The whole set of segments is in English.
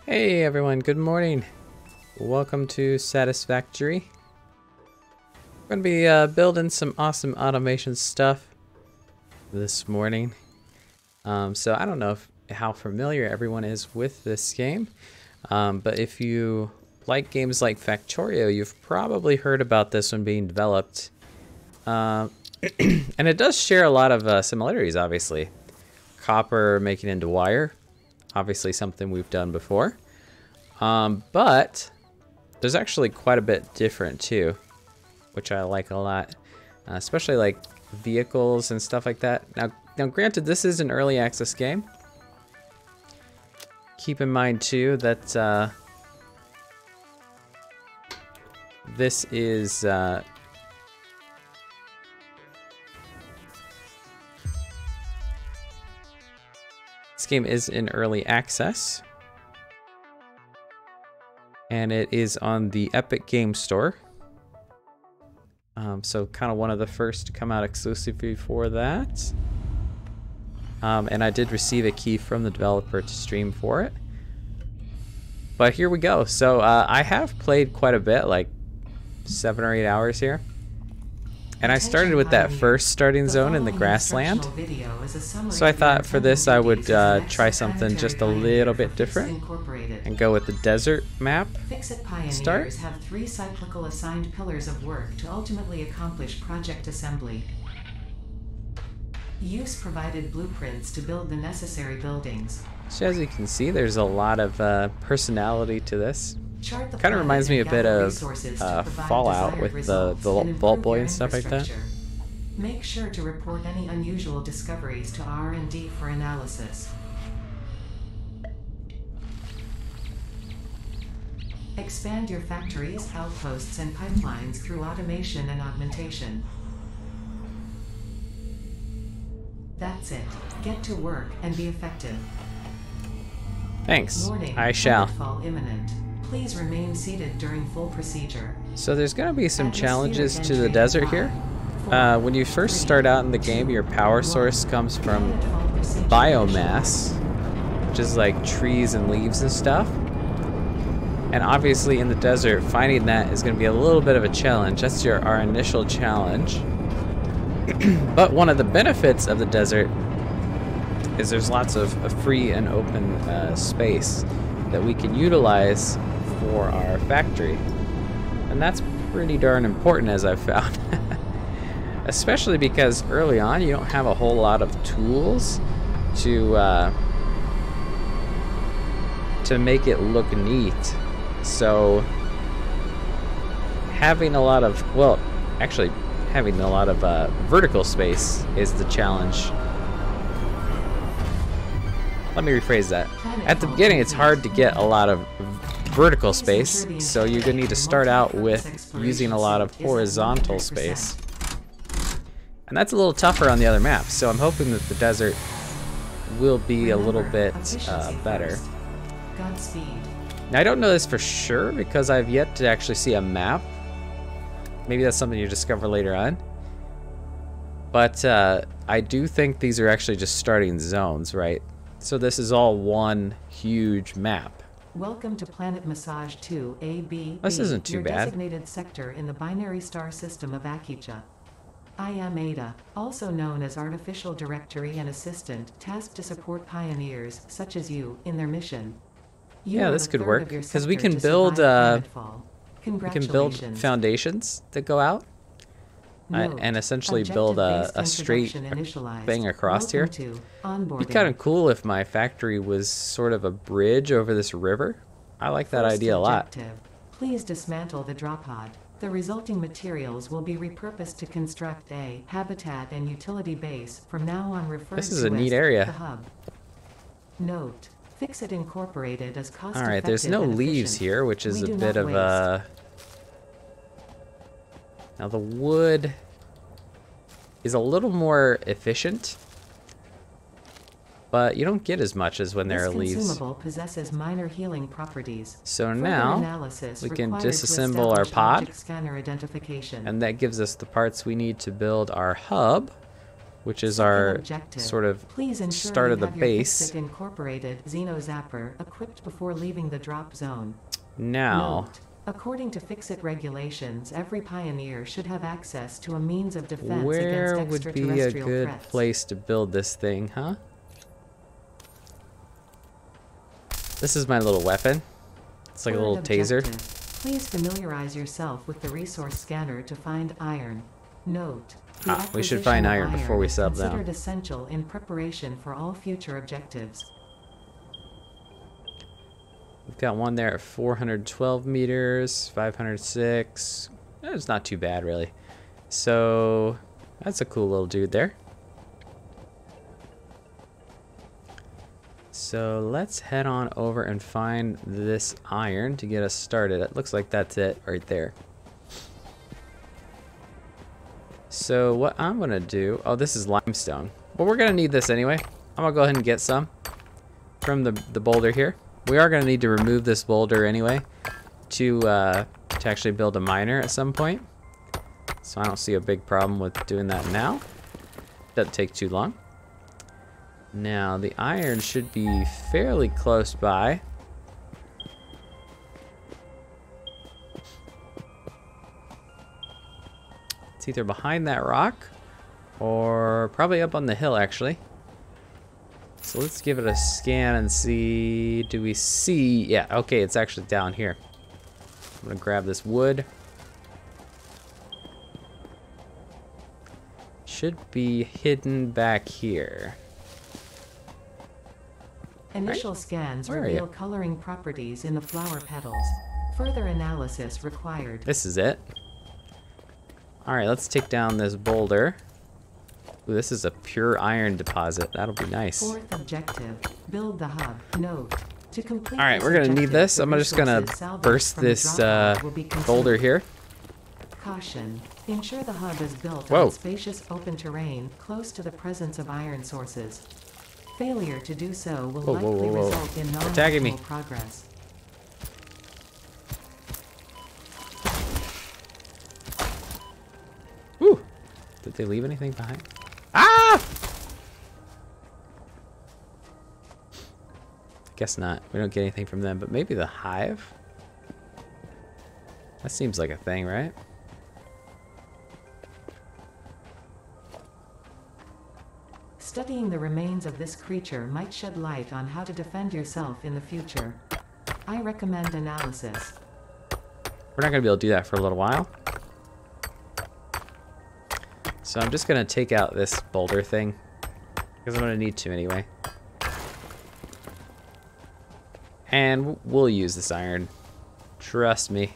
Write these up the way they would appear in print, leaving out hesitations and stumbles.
Hey everyone, good morning. Welcome to Satisfactory. We're going to be building some awesome automation stuff this morning. So I don't know how familiar everyone is with this game, but if you like games like Factorio, you've probably heard about this one being developed. And it does share a lot of similarities, obviously. Copper making into wire. Obviously something we've done before. But there's actually quite a bit different too, which I like a lot, especially like vehicles and stuff like that. Now granted, this is an early access game. Keep in mind too that this is this game is in early access, and it is on the Epic Game Store. So kind of one of the first to come out exclusively for that. And I did receive a key from the developer to stream for it. But here we go. So I have played quite a bit, like 7 or 8 hours here. And I started with that first starting zone in the grassland. So I thought for this I would try something just a little bit different and go with the desert map. Fix-It Pioneers have 3 cyclical assigned pillars of work to ultimately accomplish project assembly. Use provided blueprints to build the necessary buildings. So as you can see, there's a lot of personality to this. Kind of reminds me a bit of Fallout with the Vault Boy and stuff like that. Make sure to report any unusual discoveries to R&D for analysis. Expand your factories, outposts, and pipelines through automation and augmentation. That's it. Get to work and be effective. Thanks. Warning, I shall. Fall imminent. Please remain seated during full procedure. So there's going to be some challenges to the desert here. When you first start out in the game, your power source comes from biomass, which is like trees and leaves and stuff. And obviously in the desert, finding that is going to be a little bit of a challenge. That's our initial challenge. But one of the benefits of the desert is there's lots of free and open space that we can utilize for our factory. And that's pretty darn important, as I've found. Especially because early on you don't have a whole lot of tools to make it look neat. So having a lot of, well, actually having a lot of vertical space is the challenge. Let me rephrase that. At the beginning, it's hard to get a lot of vertical space, so you're going to need to start out with using a lot of horizontal space. And that's a little tougher on the other maps, so I'm hoping that the desert will be a little bit better. Now, I don't know this for sure because I've yet to actually see a map. Maybe that's something you discover later on. But I do think these are actually just starting zones, right? So this is all one huge map. Welcome to Planet Massage 2 AB. This isn't too bad. Designated sector in the binary star system of Akicha. I am Ada, also known as Artificial Directory and Assistant, tasked to support pioneers, such as you, in their mission. Yeah, this could work, because we can build foundations that go out. And essentially build a straight thing across here. It'd be kind of cool if my factory was sort of a bridge over this river. I like that idea a lot. Please dismantle the drop pod. The resulting materials will be repurposed to construct a habitat and utility base, from now on referred to as this is a neat area. The hub. Note, Fix-It Incorporated as cost-effective. All right, there's no leaves here, which is a bit of a... Now the wood is a little more efficient, but you don't get as much as when there are leaves. This consumable possesses minor healing properties. So now we can disassemble our pod, and that gives us the parts we need to build our hub, which is Second our objective. sort of Please ensure start you of the have your base. Fixit Incorporated Xeno Zapper equipped before leaving the drop zone. Now, Note: according to Fixit regulations, every pioneer should have access to a means of defense where against would be a extraterrestrial good threats. place to build this thing, huh? This is my little weapon. It's like a little taser. Please familiarize yourself with the resource scanner to find iron. Note: the We should find acquisition of iron before we is settle down. considered essential in preparation for all future objectives. We've got one there at 412 meters, 506. It's not too bad, really. So, that's a cool little dude there. So, let's head on over and find this iron to get us started. It looks like that's it right there. So, what I'm going to do... Oh, this is limestone. Well, we're going to need this anyway. I'm going to go ahead and get some from the boulder here. We are going to need to remove this boulder anyway to actually build a miner at some point. So I don't see a big problem with doing that now. Doesn't take too long. Now the iron should be fairly close by. It's either behind that rock or probably up on the hill actually. So let's give it a scan and see, do we see, yeah, okay, it's actually down here. I'm gonna grab this wood. Should be hidden back here. Initial scans Where are reveal you? coloring properties in the flower petals. Further analysis required. This is it. All right, let's take down this boulder. Ooh, this is a pure iron deposit. That'll be nice. Fourth objective: build the hub. Note: to complete. All right, we're gonna need this. I'm just gonna burst this boulder here. Caution: ensure the hub is built Whoa. on spacious open terrain close to the presence of iron sources. Failure to do so will Whoa, whoa, likely whoa, whoa. result in Attacking me. non-optimal progress. Woo! Did they leave anything behind? Ah! Guess not. We don't get anything from them, but maybe the hive? That seems like a thing, right? Studying the remains of this creature might shed light on how to defend yourself in the future. I recommend analysis. We're not going to be able to do that for a little while. So I'm just going to take out this boulder thing, because I'm going to need to anyway. And we'll use this iron. Trust me.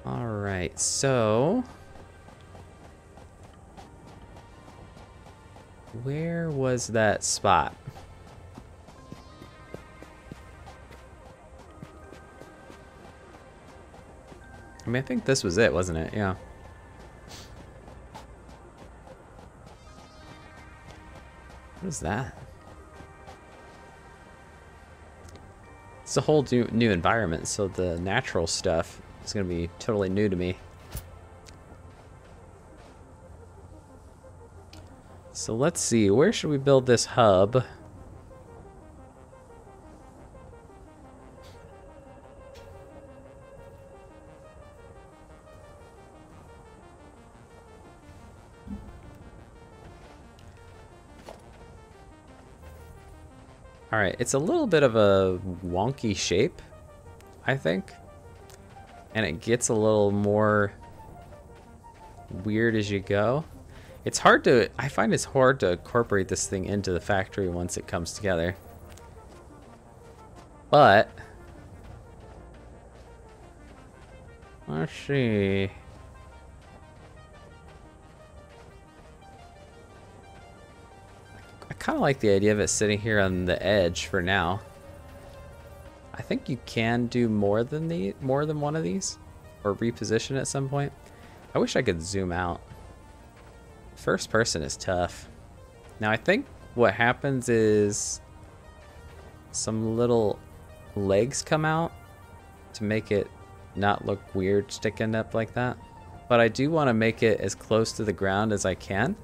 Alright, so... where was that spot? I mean, I think this was it, wasn't it? Yeah. What is that? It's a whole new environment, so the natural stuff is going to be totally new to me. So let's see, where should we build this hub? Alright, it's a little bit of a wonky shape, I think. And it gets a little more weird as you go. It's hard to, I find it's hard to incorporate this thing into the factory once it comes together. But, let's see. I kind of like the idea of it sitting here on the edge for now. I think you can do more than one of these, or reposition at some point. I wish I could zoom out. First person is tough. Now I think what happens is some little legs come out to make it not look weird sticking up like that. But I do want to make it as close to the ground as I can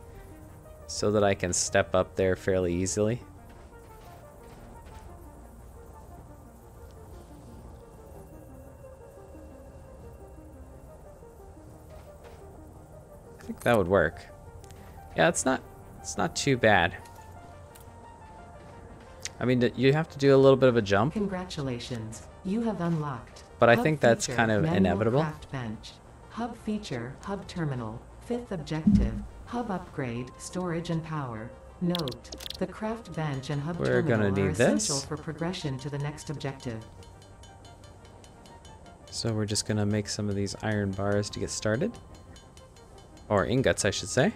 so that I can step up there fairly easily. I think that would work. Yeah, it's not too bad. I mean, you have to do a little bit of a jump. Congratulations, you have unlocked. But I Hub think that's feature, kind of manual inevitable. Craft bench. Hub feature, hub terminal. 5th objective, hub upgrade, storage and power. Note, the craft bench and hub We're terminal gonna are need essential this. for progression to the next objective. So we're just gonna make some of these iron bars to get started. Or ingots, I should say.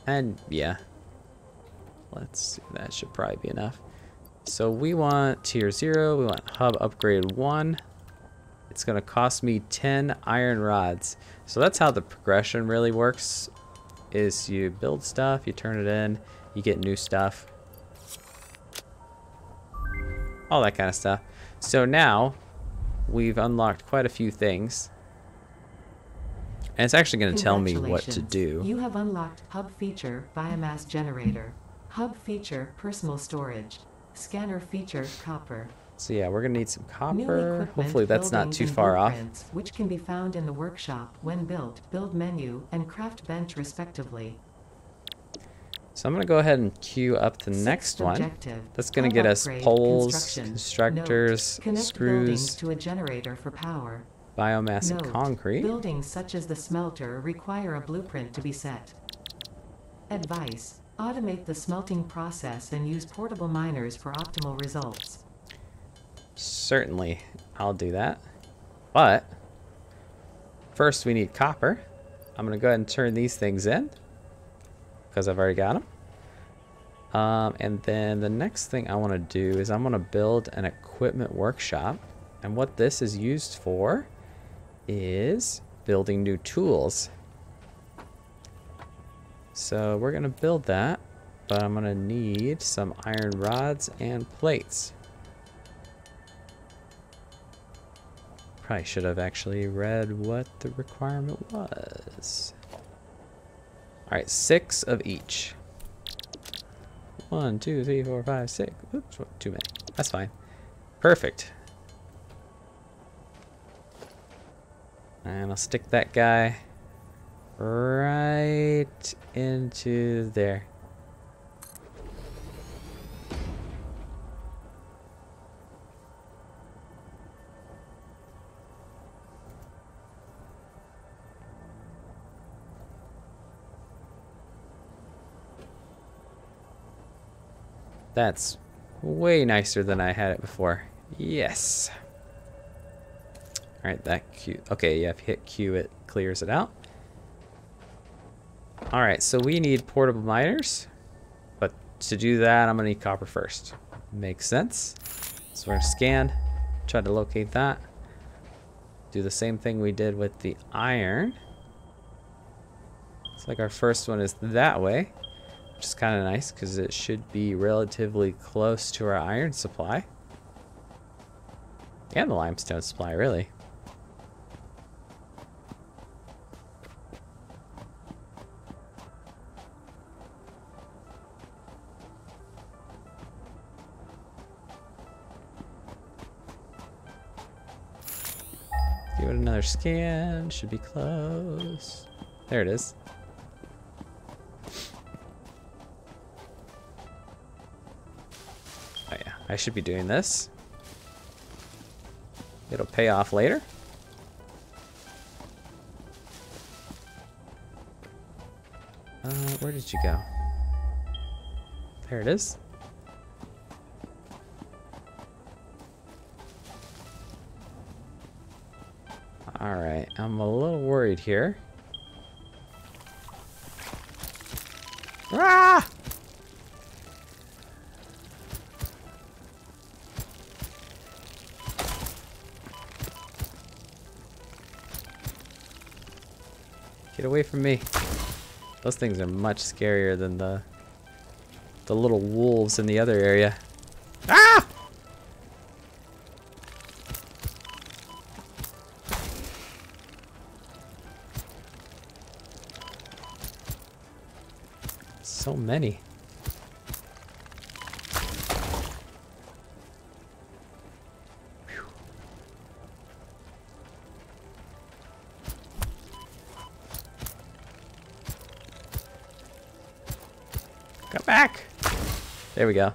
And yeah, let's see, that should probably be enough. So we want tier 0, we want hub upgrade 1. It's gonna cost me 10 iron rods. So that's how the progression really works, is you build stuff, you turn it in, you get new stuff. All that kind of stuff. So now, we've unlocked quite a few things. And it's actually going to tell me what to do. You have unlocked hub feature, biomass generator. Hub feature, personal storage. Scanner feature, copper. So yeah, we're going to need some New copper. equipment, Hopefully that's not buildings, too and far off. blueprints, which can be found in the workshop when built, build menu, and craft bench respectively. So I'm going to go ahead and queue up the next one. Objective, That's going to hub get us upgrade, poles, construction. constructors, Note, connect buildings screws, to a generator for power. biomass, and Note, concrete. buildings such as the smelter require a blueprint to be set. Advice: automate the smelting process and use portable miners for optimal results. Certainly, I'll do that. But first we need copper. I'm going to go ahead and turn these things in because I've already got them. And then the next thing I want to do is I'm going to build an equipment workshop. And what this is used for is building new tools. So we're going to build that, but I'm going to need some iron rods and plates. Probably should have actually read what the requirement was. Alright, 6 of each. 1, 2, 3, 4, 5, 6. Oops, too many. That's fine. Perfect. And I'll stick that guy right into there. That's way nicer than I had it before. Yes. Alright, that Q. Okay, yeah, if you hit Q, it clears it out. Alright, so we need portable miners. But to do that, I'm going to need copper first. Makes sense. So we're going to scan, try to locate that. Do the same thing we did with the iron. Looks like our first one is that way. Which is kind of nice because it should be relatively close to our iron supply. And the limestone supply, really. Give it another scan. Should be close. There it is. Oh yeah, I should be doing this. It'll pay off later. Where did you go? There it is. Alright, I'm a little worried here. Ah! Get away from me. Those things are much scarier than the the little wolves in the other area. Ah! So many. Whew. Come back. There we go.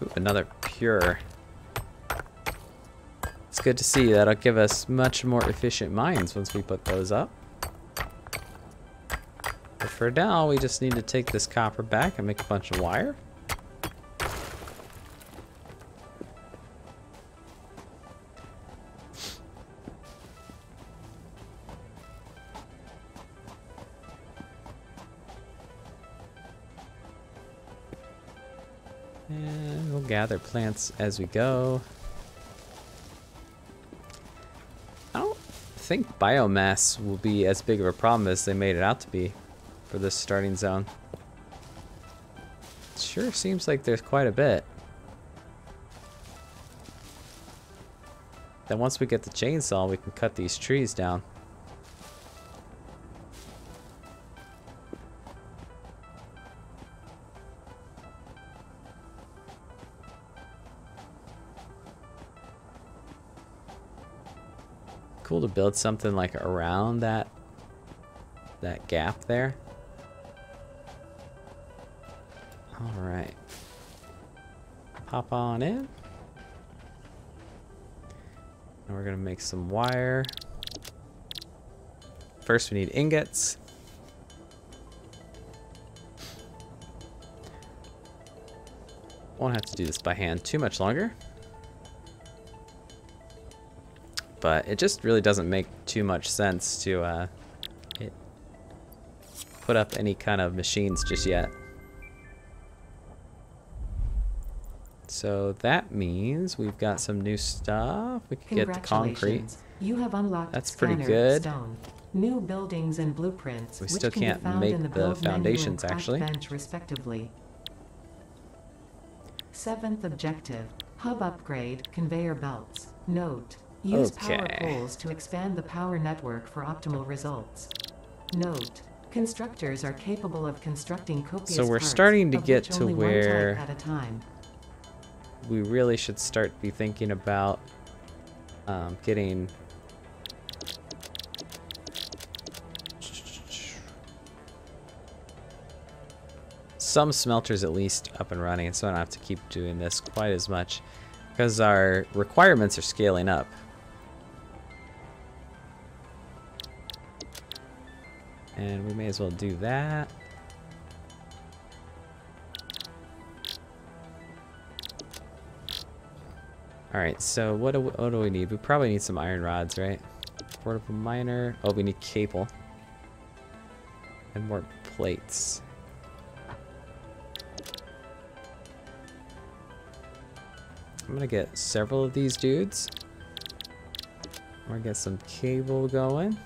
Ooh, another pure. It's good to see. That'll give us much more efficient mines once we put those up. But for now, we just need to take this copper back and make a bunch of wire. And we'll gather plants as we go. I don't think biomass will be as big of a problem as they made it out to be for this starting zone. It sure seems like there's quite a bit. Then once we get the chainsaw, we can cut these trees down. Cool to build something like around that gap there. All right, pop on in, and we're gonna make some wire. First, we need ingots. Won't have to do this by hand too much longer. But it just really doesn't make too much sense to put up any kind of machines just yet. So that means we've got some new stuff. We can get the concrete. You have unlocked That's pretty good. Stone. New buildings and blueprints. We still can't make the foundations actually. Bench, respectively. 7th objective: hub upgrade, conveyor belts. Note: use power poles to expand the power network for optimal results. Note: constructors are capable of constructing copious So we're parts, starting to of get which to only one where type at a time. we really should start be thinking about getting some smelters at least up and running, so I don't have to keep doing this quite as much because our requirements are scaling up. And we may as well do that. Alright, so what do we need? We probably need some iron rods, right? Portable miner. Oh, we need cable. And more plates. I'm gonna get several of these dudes. We're gonna get some cable going.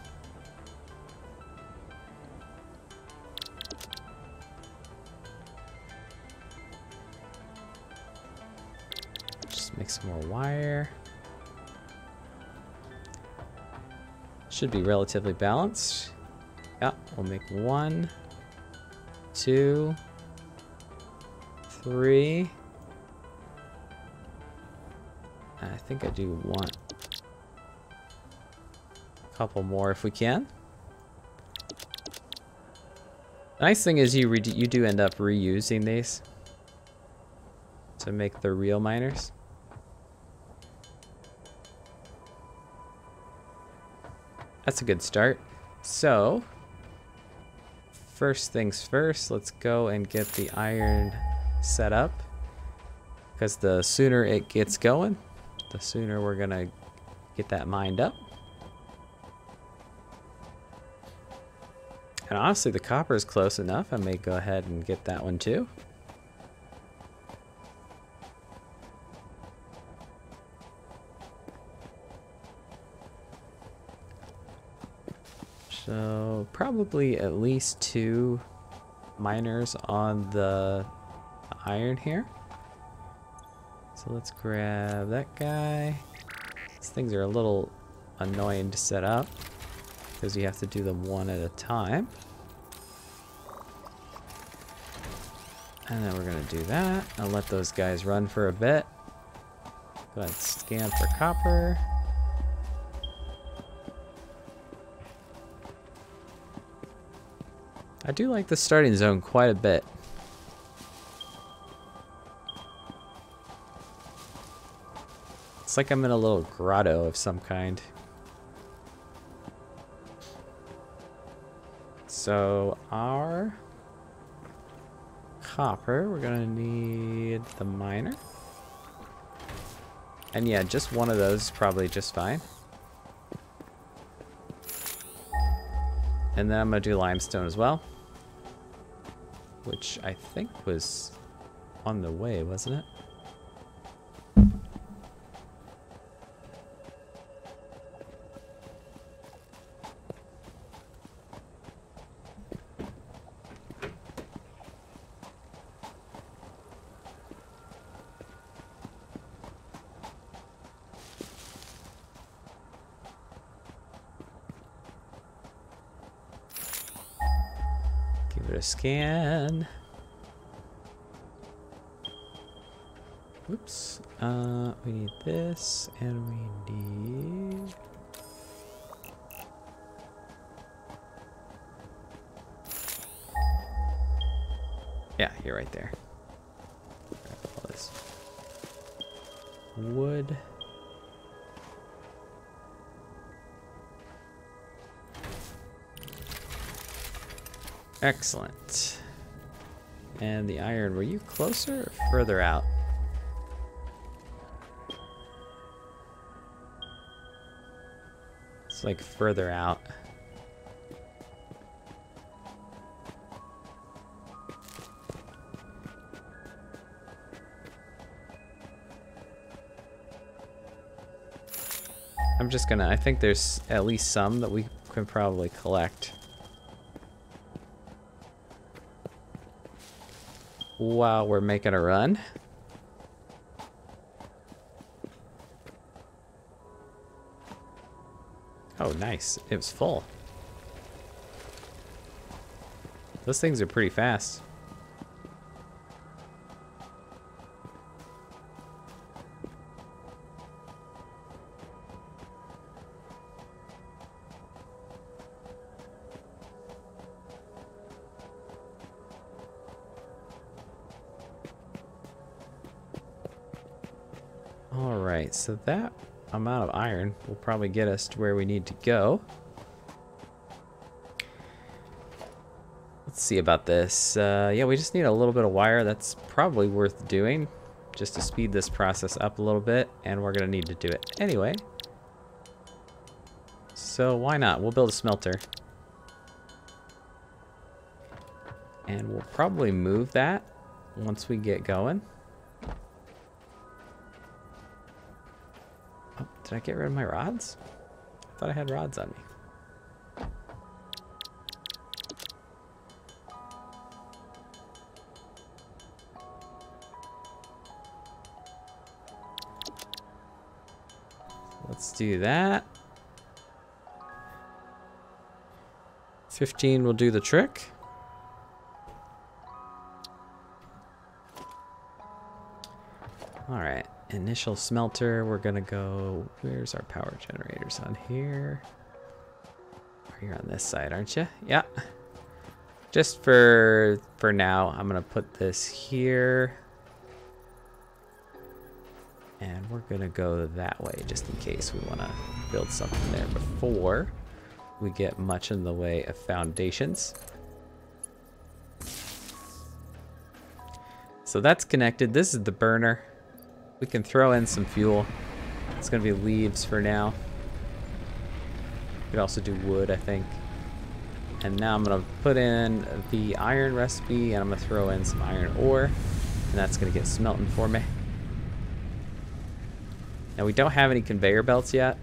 Make some more wire. Should be relatively balanced. Yeah, we'll make 1, 2, 3. I think I do want a couple more if we can. The nice thing is you do end up reusing these to make the real miners. That's a good start. So, first things first, let's go and get the iron set up. Because the sooner it gets going, the sooner we're gonna get that mined up. And honestly, the copper is close enough. I may go ahead and get that one too. So probably at least 2 miners on the iron here. So let's grab that guy. These things are a little annoying to set up because you have to do them one at a time. And then we're gonna do that. I'll let those guys run for a bit. Go ahead and scan for copper. I do like the starting zone quite a bit. It's like I'm in a little grotto of some kind. So our copper, we're gonna need the miner. And yeah, just one of those is probably just fine. And then I'm gonna do limestone as well, which I think was on the way, wasn't it? Give it a scan. Oops. We need this, and we need... Yeah, you're right there. Grab all this wood. Excellent. And the iron, were you closer or further out? It's like further out. I'm just gonna, I think there's at least some that we can probably collect while we're making a run. Oh, nice. It was full. Those things are pretty fast. All right, so that amount of iron will probably get us to where we need to go. Let's see about this. Yeah, we just need a little bit of wire. That's probably worth doing just to speed this process up a little bit, and we're gonna need to do it anyway. So why not? We'll build a smelter. And we'll probably move that once we get going. Oh, did I get rid of my rods? I thought I had rods on me. Let's do that. 15 will do the trick. All right. Initial smelter, we're gonna go, where's our power generators? On here? You're on this side, aren't you? Yeah. Just for now, I'm gonna put this here. And we're gonna go that way, just in case we wanna build something there before we get much in the way of foundations. So that's connected. This is the burner. We can throw in some fuel. It's gonna be leaves for now. We could also do wood, I think. And now I'm gonna put in the iron recipe, and I'm gonna throw in some iron ore, and that's gonna get smelting for me. Now we don't have any conveyor belts yet,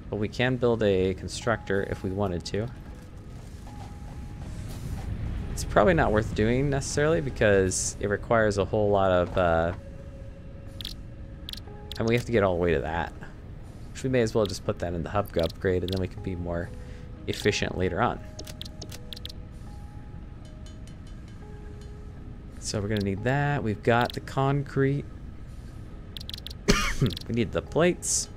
but we can build a constructor if we wanted to. probably not worth doing necessarily because it requires a whole lot of, and we have to get all the way to that. Which we may as well just put that in the hub upgrade and then we can be more efficient later on. So we're gonna need that. We've got the concrete. We need the plates.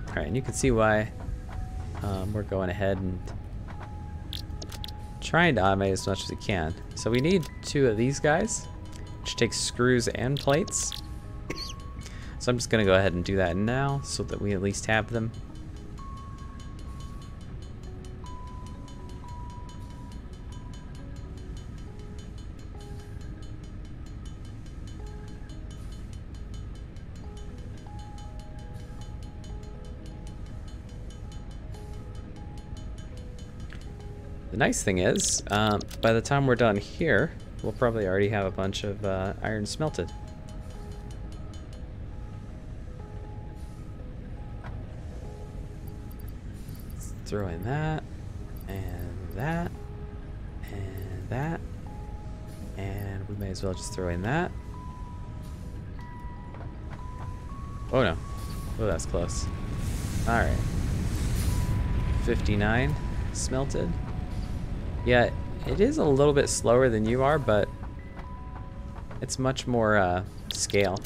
Alright, and you can see why we're going ahead and trying to automate as much as we can. So we need 2 of these guys, which takes screws and plates. So I'm just going to go ahead and do that now so that we at least have them. The nice thing is, by the time we're done here, we'll probably already have a bunch of iron smelted. Let's throw in that, and that, and that, and we may as well just throw in that. Oh no. Oh, that's close. Alright. 59 smelted. Yeah, it is a little bit slower than you are, but it's much more scale.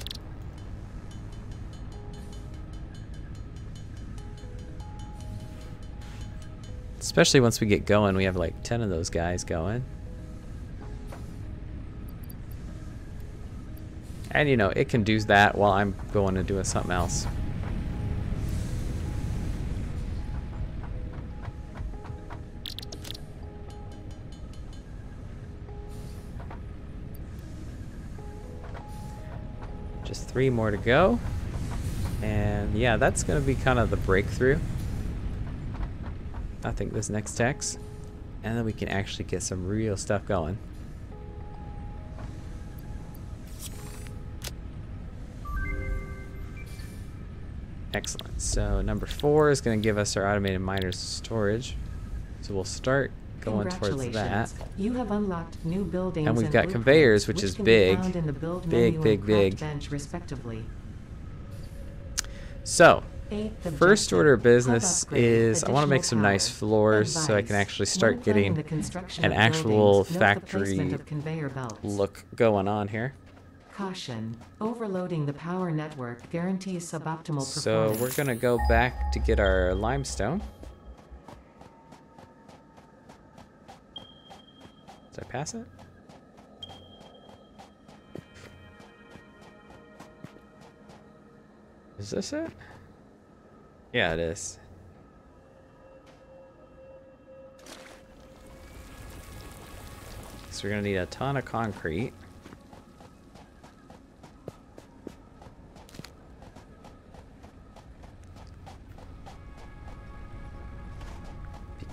Especially once we get going, we have like 10 of those guys going. And you know, it can do that while I'm going to do something else. Just 3 more to go. And yeah, that's going to be kind of the breakthrough. I think this next text. And then we can actually get some real stuff going. Excellent. So number 4 is going to give us our automated miners storage. So we'll start going towards that. You have unlocked new buildings and we've got conveyors, which is big, big. Bench, respectively. So, first order of business is I want to make some nice floors so I can actually start getting an actual factory look going on here. Caution. Overloading the power network guarantees suboptimal performance. So we're going to go back to get our limestone. Did I pass it? Is this it? Yeah, it is. So we're going to need a ton of concrete.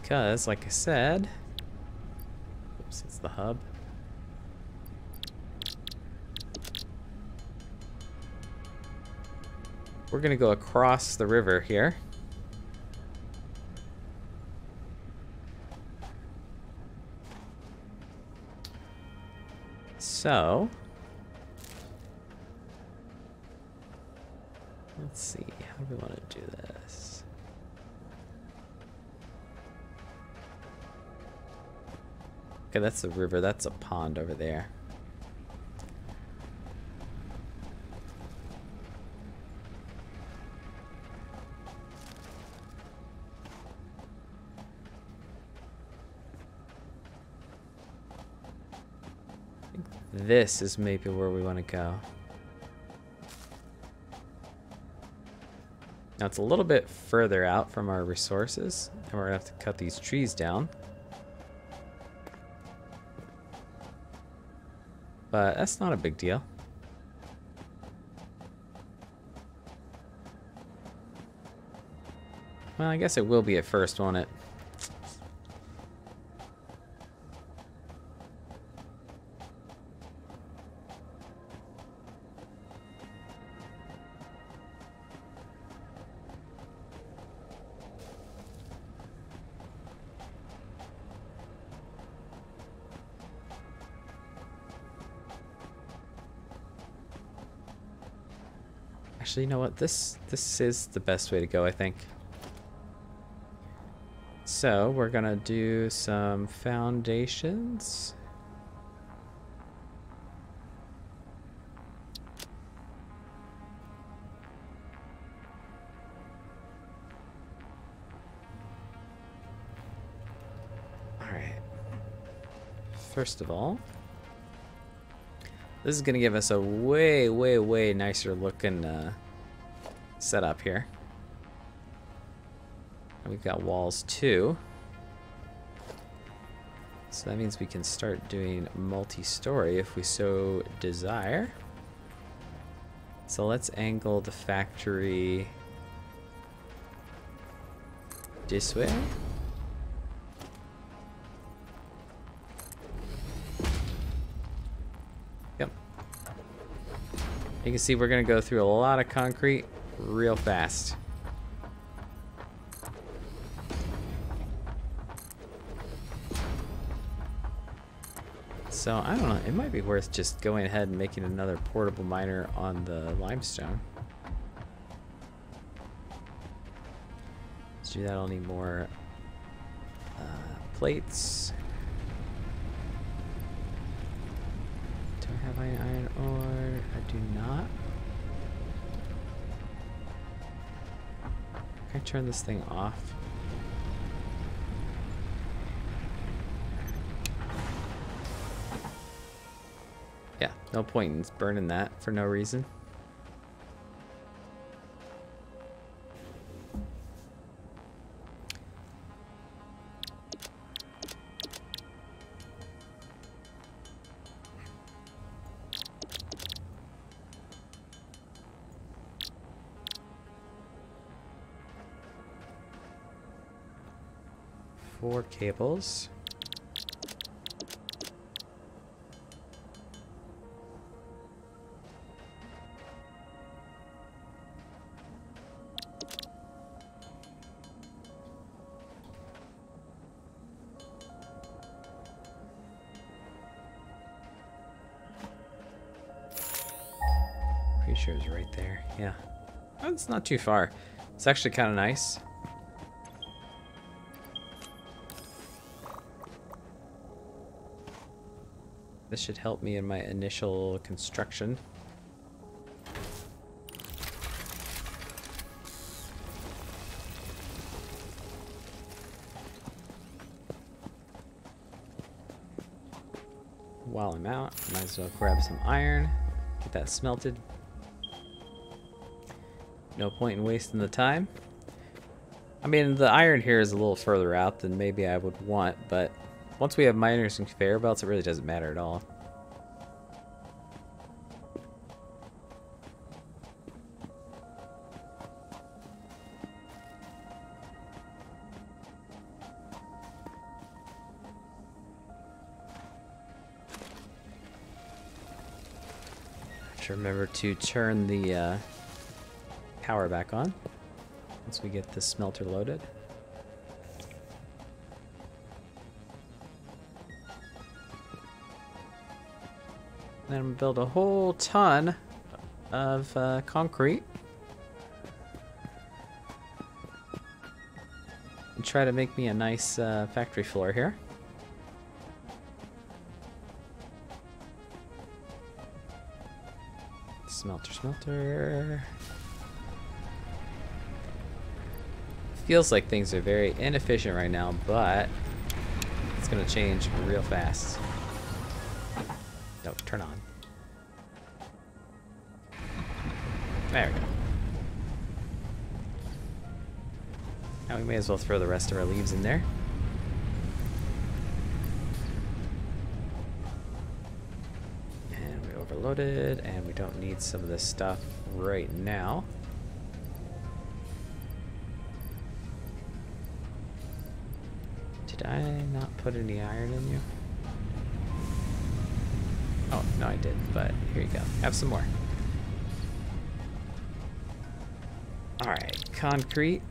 Because, like I said, oops, it's the hub. We're going to go across the river here. So, let's see, how do we want to do this? Okay, that's the river, that's a pond over there. This is maybe where we want to go. Now it's a little bit further out from our resources, and we're going to have to cut these trees down. But that's not a big deal. Well, I guess it will be at first, won't it? Actually, you know what? This is the best way to go, I think. So we're gonna do some foundations. All right. First of all, this is gonna give us a way nicer looking setup here. And we've got walls too. So that means we can start doing multi-story if we so desire. So let's angle the factory this way. Yep. You can see we're gonna go through a lot of concrete real fast. So, I don't know, it might be worth just going ahead and making another portable miner on the limestone. Let's do that, I'll need more plates. Do I have any iron ore? I do not. Can I turn this thing off? Yeah, no point in burning that for no reason. Four cables. Pretty sure it's right there. Yeah. Oh, it's not too far. It's actually kind of nice. This should help me in my initial construction. While I'm out, might as well grab some iron, get that smelted. No point in wasting the time. I mean, the iron here is a little further out than maybe I would want, but once we have miners and conveyor belts, it really doesn't matter at all. Have to remember to turn the power back on once we get the smelter loaded. Then I'm gonna build a whole ton of concrete and try to make me a nice factory floor here. Smelter. Feels like things are very inefficient right now, but it's gonna change real fast. No, turn on. There we go. Now we may as well throw the rest of our leaves in there. And we overloaded, and we don't need some of this stuff right now. Did I not put any iron in you? Oh, no I did, but here you go. Have some more. Alright, concrete.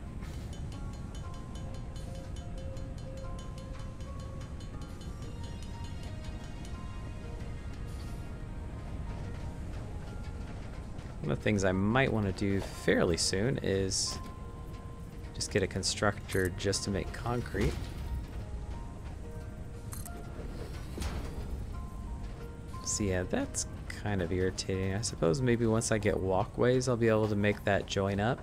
One of the things I might want to do fairly soon is just get a constructor just to make concrete. So yeah, that's kind of irritating. I suppose maybe once I get walkways, I'll be able to make that join up.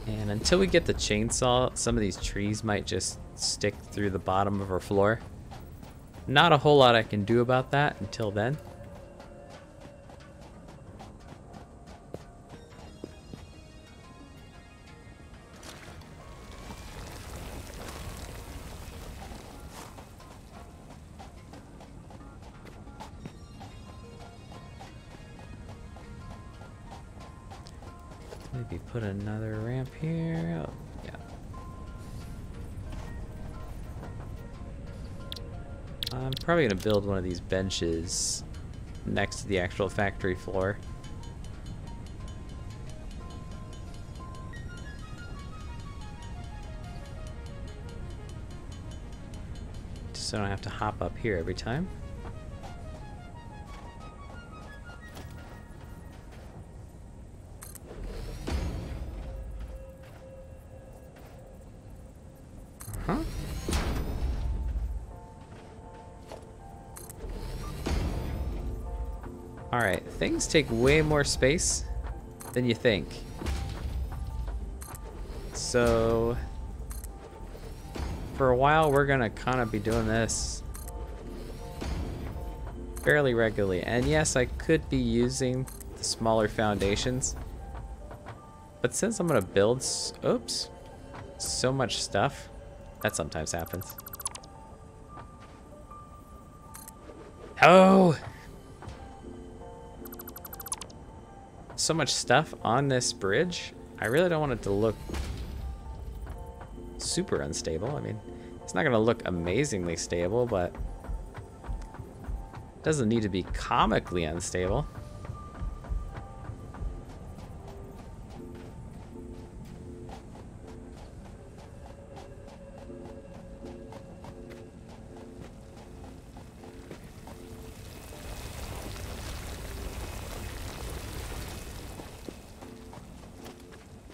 And until we get the chainsaw, some of these trees might just stick through the bottom of our floor. Not a whole lot I can do about that until then. Maybe put another ramp here. Oh, yeah. I'm probably going to build one of these benches next to the actual factory floor. Just so I don't have to hop up here every time. Alright, things take way more space than you think. So, for a while we're gonna kind of be doing this fairly regularly. And yes, I could be using the smaller foundations. But since I'm gonna build, so much stuff, that sometimes happens. Oh! So much stuff on this bridge. I really don't want it to look super unstable. I mean, it's not gonna look amazingly stable, but it doesn't need to be comically unstable.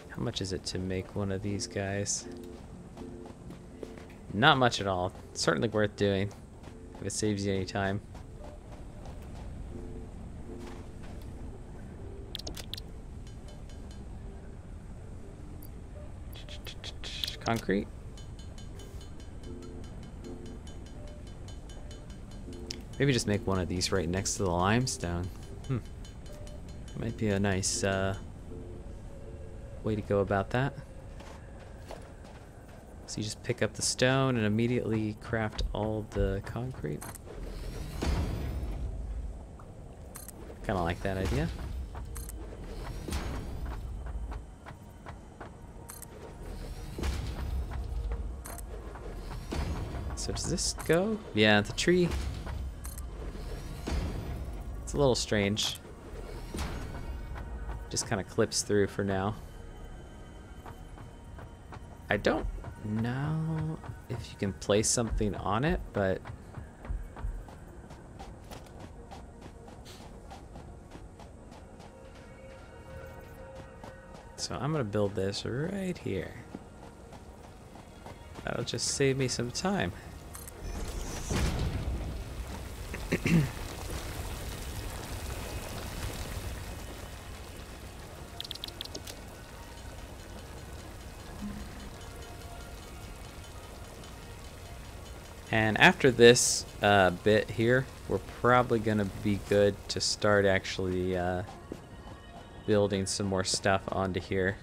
How much is it to make one of these guys? Not much at all. Certainly worth doing if it saves you any time. Concrete. Maybe just make one of these right next to the limestone. Might be a nice way to go about that. So you just pick up the stone and immediately craft all the concrete. Kind of like that idea. So does this go? Yeah, the tree. It's a little strange. Just kind of clips through for now. I don't know if you can place something on it, but so I'm gonna build this right here. That'll just save me some time. And after this bit here, we're probably gonna be good to start actually building some more stuff onto here.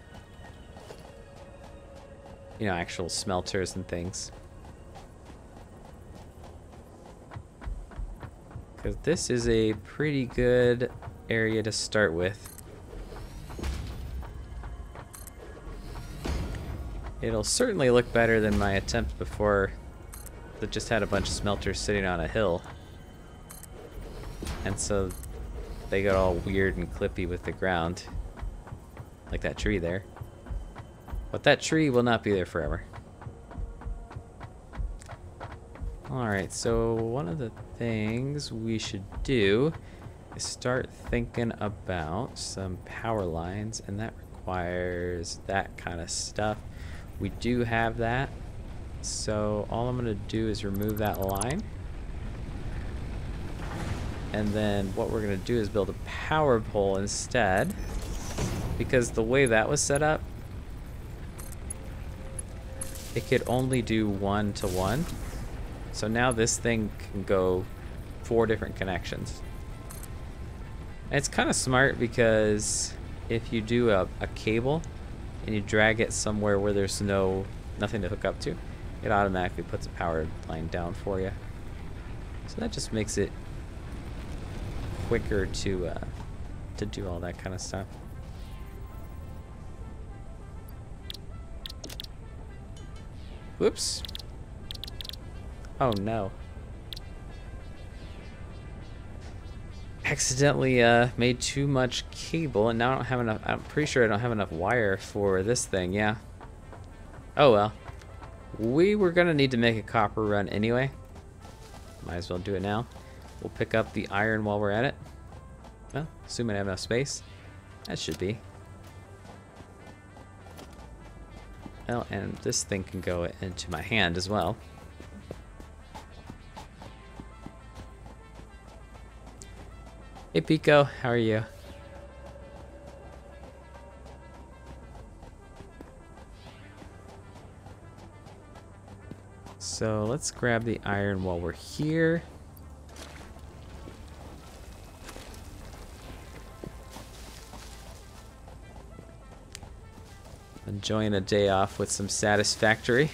You know, actual smelters and things. Because this is a pretty good area to start with. It'll certainly look better than my attempt before that just had a bunch of smelters sitting on a hill. And so they got all weird and clippy with the ground. Like that tree there. But that tree will not be there forever. Alright, so one of the things we should do is start thinking about some power lines, and that requires that kind of stuff. We do have that, so all I'm going to do is remove that line. And then what we're going to do is build a power pole instead, because the way that was set up, it could only do 1-to-1. So now this thing can go 4 different connections. And it's kind of smart because if you do a cable and you drag it somewhere where there's nothing to hook up to, it automatically puts a power line down for you. So that just makes it quicker to do all that kind of stuff. Whoops. Oh no. Accidentally made too much cable, and now I don't have enough. I'm pretty sure I don't have enough wire for this thing. Yeah. Oh well. We were gonna need to make a copper run anyway. Might as well do it now. We'll pick up the iron while we're at it. Well, assuming I have enough space. That should be. Well, and this thing can go into my hand as well. Hey Pico, how are you? So let's grab the iron while we're here. Enjoying a day off with some Satisfactory.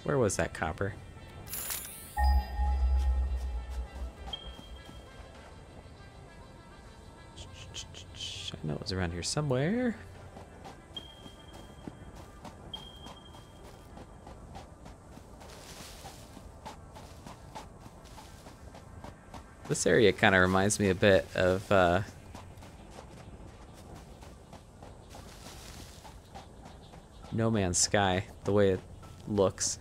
Where was that copper? I know it was around here somewhere. This area kind of reminds me a bit of No Man's Sky, the way it looks.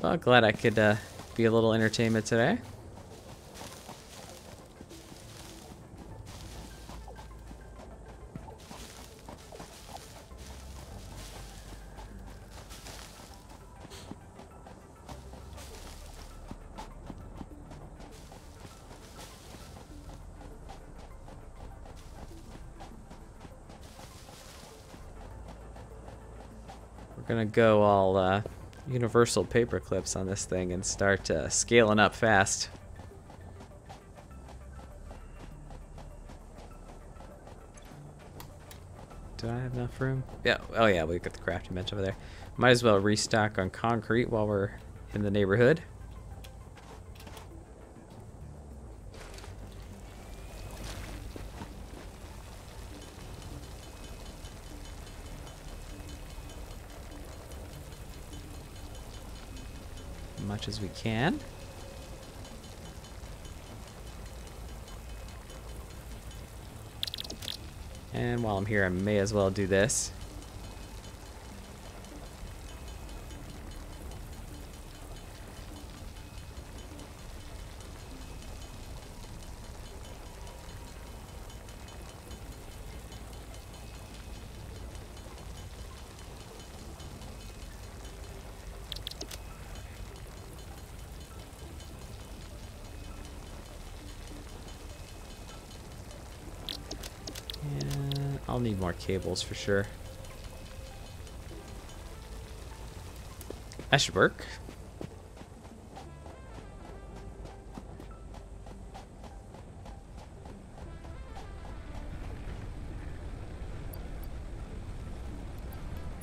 Well, glad I could be a little entertainment today. We're gonna go all universal paper clips on this thing and start scaling up fast. Do I have enough room? Yeah. Oh yeah, we got the crafting bench over there. Might as well restock on concrete while we're in the neighborhood. Much as we can. And while I'm here, I may as well do this. I'll need more cables for sure. That should work.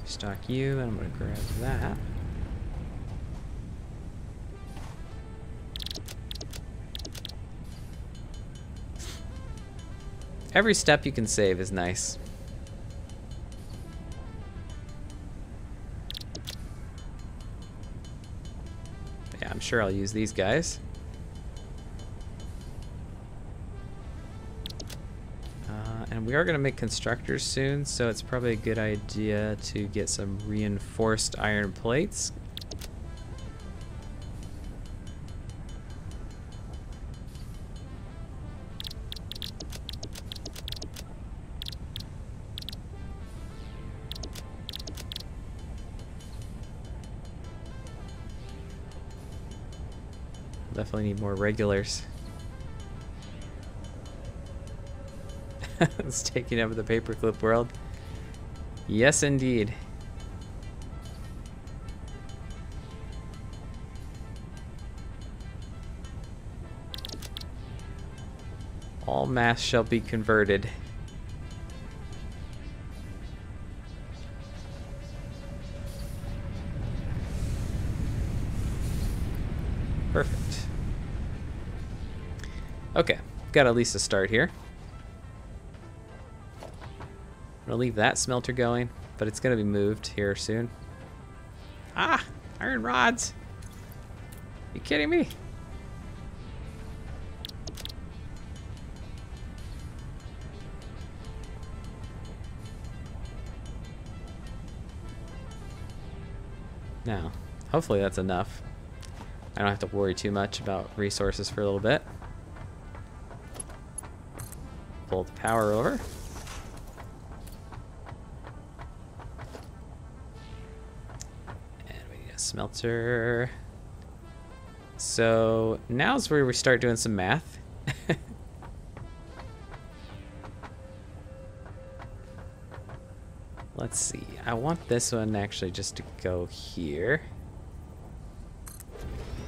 Stock you, and I'm gonna grab that. Every step you can save is nice. Yeah, I'm sure I'll use these guys. And we are going to make constructors soon, so it's probably a good idea to get some reinforced iron plates. Definitely need more regulars. It's taking over the paperclip world. Yes, indeed. All mass shall be converted. Perfect. Okay, got at least a start here. I'm gonna leave that smelter going, but it's gonna be moved here soon. Ah, iron rods. You kidding me? Now, hopefully that's enough. I don't have to worry too much about resources for a little bit. Pull the power over. And we need a smelter. So now's where we start doing some math. Let's see. I want this one actually just to go here.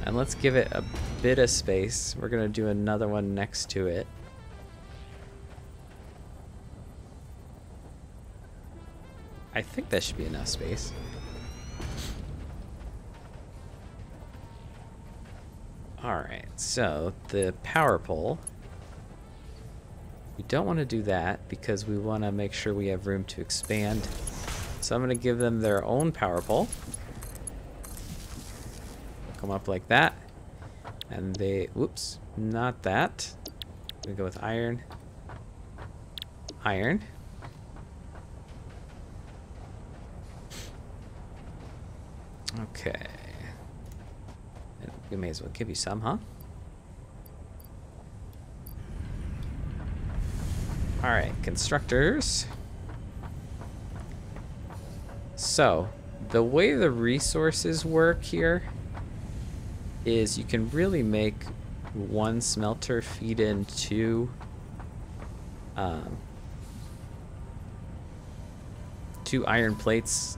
And let's give it a bit of space. We're gonna do another one next to it. I think that should be enough space. Alright, so the power pole. We don't want to do that because we want to make sure we have room to expand. So I'm going to give them their own power pole. Come up like that. And they, whoops, not that. We go with iron. Iron. Okay. We may as well give you some, huh? Alright, constructors. So, the way the resources work here is you can really make one smelter feed in two iron plates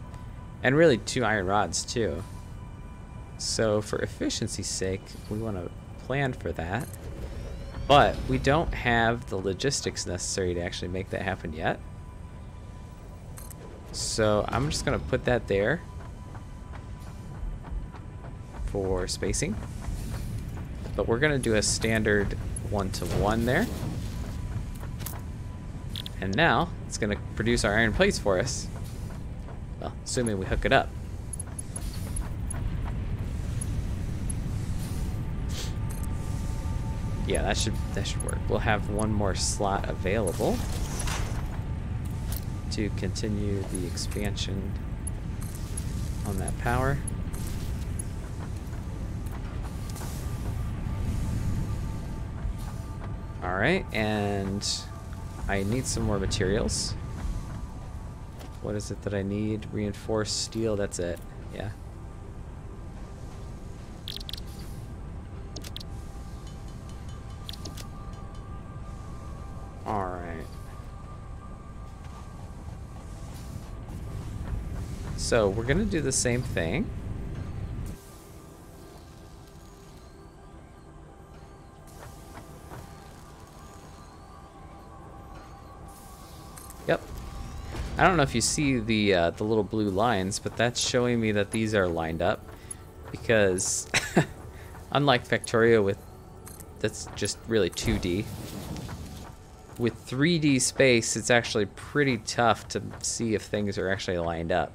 and really 2 iron rods too. So for efficiency's sake, we want to plan for that. But we don't have the logistics necessary to actually make that happen yet. So I'm just going to put that there for spacing. But we're going to do a standard 1-to-1 there. And now it's going to produce our iron plates for us. Well, assuming we hook it up. Yeah, that should work. We'll have one more slot available to continue the expansion on that power. All right, and I need some more materials. What is it that I need? Reinforced steel, that's it. Yeah. Alright. So we're gonna do the same thing. Yep. I don't know if you see the little blue lines, but that's showing me that these are lined up because unlike Factorio that's just really 2D, with 3D space, it's actually pretty tough to see if things are actually lined up.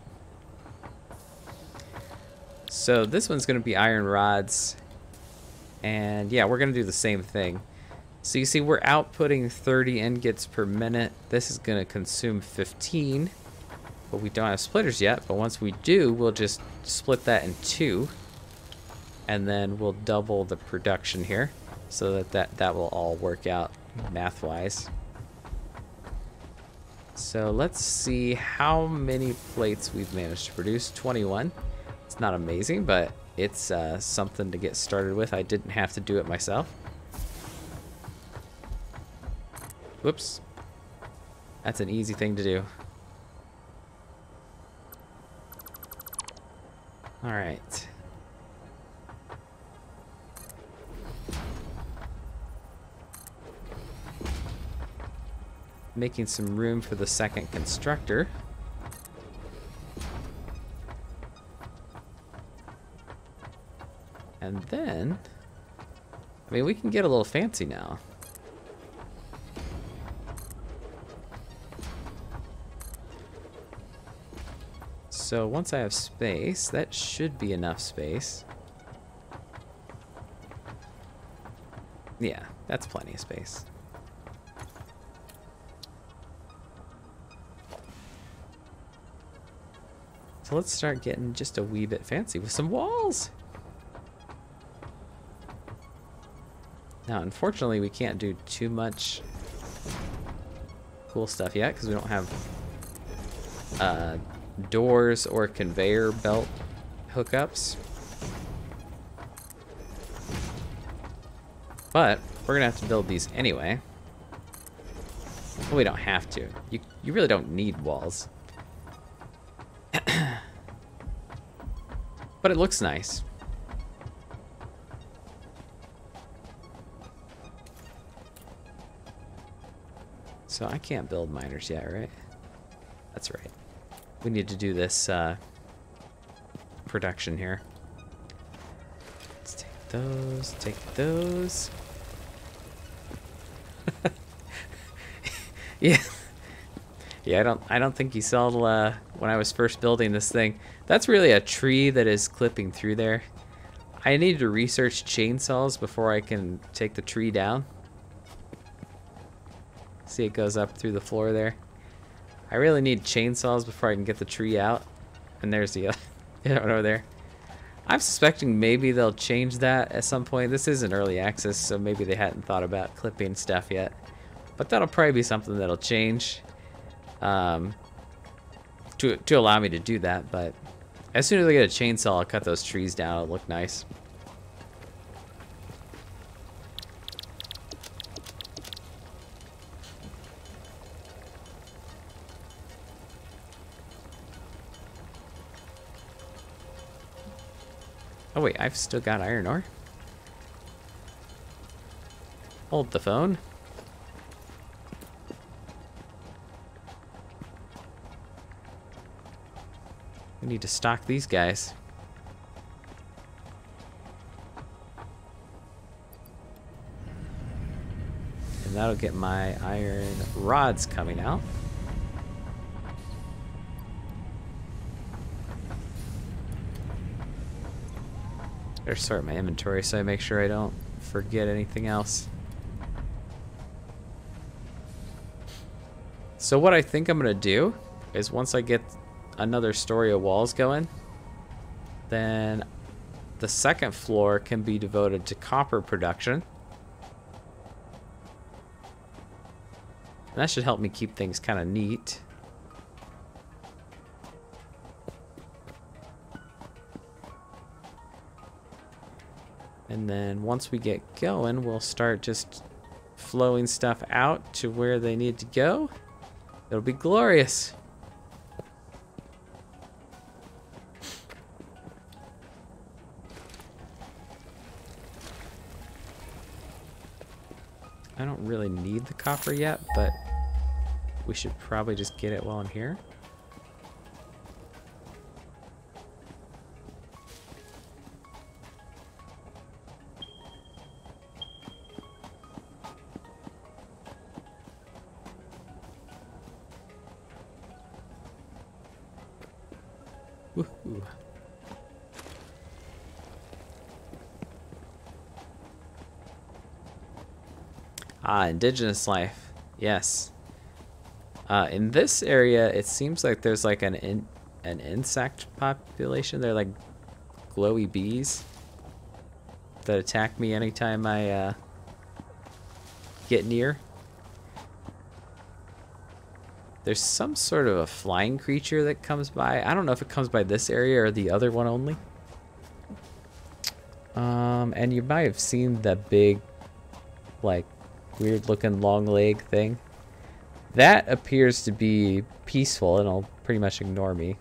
So this one's going to be iron rods. And yeah, we're going to do the same thing. So you see we're outputting 30 ingots per minute. This is going to consume 15. But we don't have splitters yet. But once we do, we'll just split that in 2. And then we'll double the production here. So that will all work out math-wise. So let's see how many plates we've managed to produce. 21. It's not amazing, but it's something to get started with. I didn't have to do it myself. Whoops. That's an easy thing to do. All right. Making some room for the second constructor. And then, I mean, we can get a little fancy now. So once I have space, that should be enough space. Yeah, that's plenty of space. So let's start getting just a wee bit fancy with some walls. Now, unfortunately, we can't do too much cool stuff yet because we don't have doors or conveyor belt hookups. But we're gonna have to build these anyway. Well, we don't have to. You really don't need walls. But it looks nice. So I can't build miners yet, right? That's right. We need to do this production here. Let's take those, take those. Yeah. Yeah, I don't think you saw when I was first building this thing. That's really a tree that is clipping through there. I need to research chainsaws before I can take the tree down. See, it goes up through the floor there. I really need chainsaws before I can get the tree out. And there's the other one over there. I'm suspecting maybe they'll change that at some point. This isn't early access, so maybe they hadn't thought about clipping stuff yet. But that'll probably be something that'll change to allow me to do that. But as soon as I get a chainsaw, I'll cut those trees down. It'll look nice. Oh wait, I've still got iron ore. Hold the phone. We need to stock these guys. And that'll get my iron rods coming out. Better sort my inventory so I make sure I don't forget anything else. So what I think I'm gonna do is once I get another story of walls going, then the second floor can be devoted to copper production. And that should help me keep things kind of neat. And then once we get going, we'll start just flowing stuff out to where they need to go. It'll be glorious. I don't really need the copper yet, but we should probably just get it while I'm here. Woohoo. Ah, indigenous life. Yes. In this area, it seems like there's like an insect population. They're like glowy bees that attack me anytime I get near. There's some sort of a flying creature that comes by. I don't know if it comes by this area or the other one only. And you might have seen the big, like, weird looking long leg thing. That appears to be peaceful and it'll pretty much ignore me.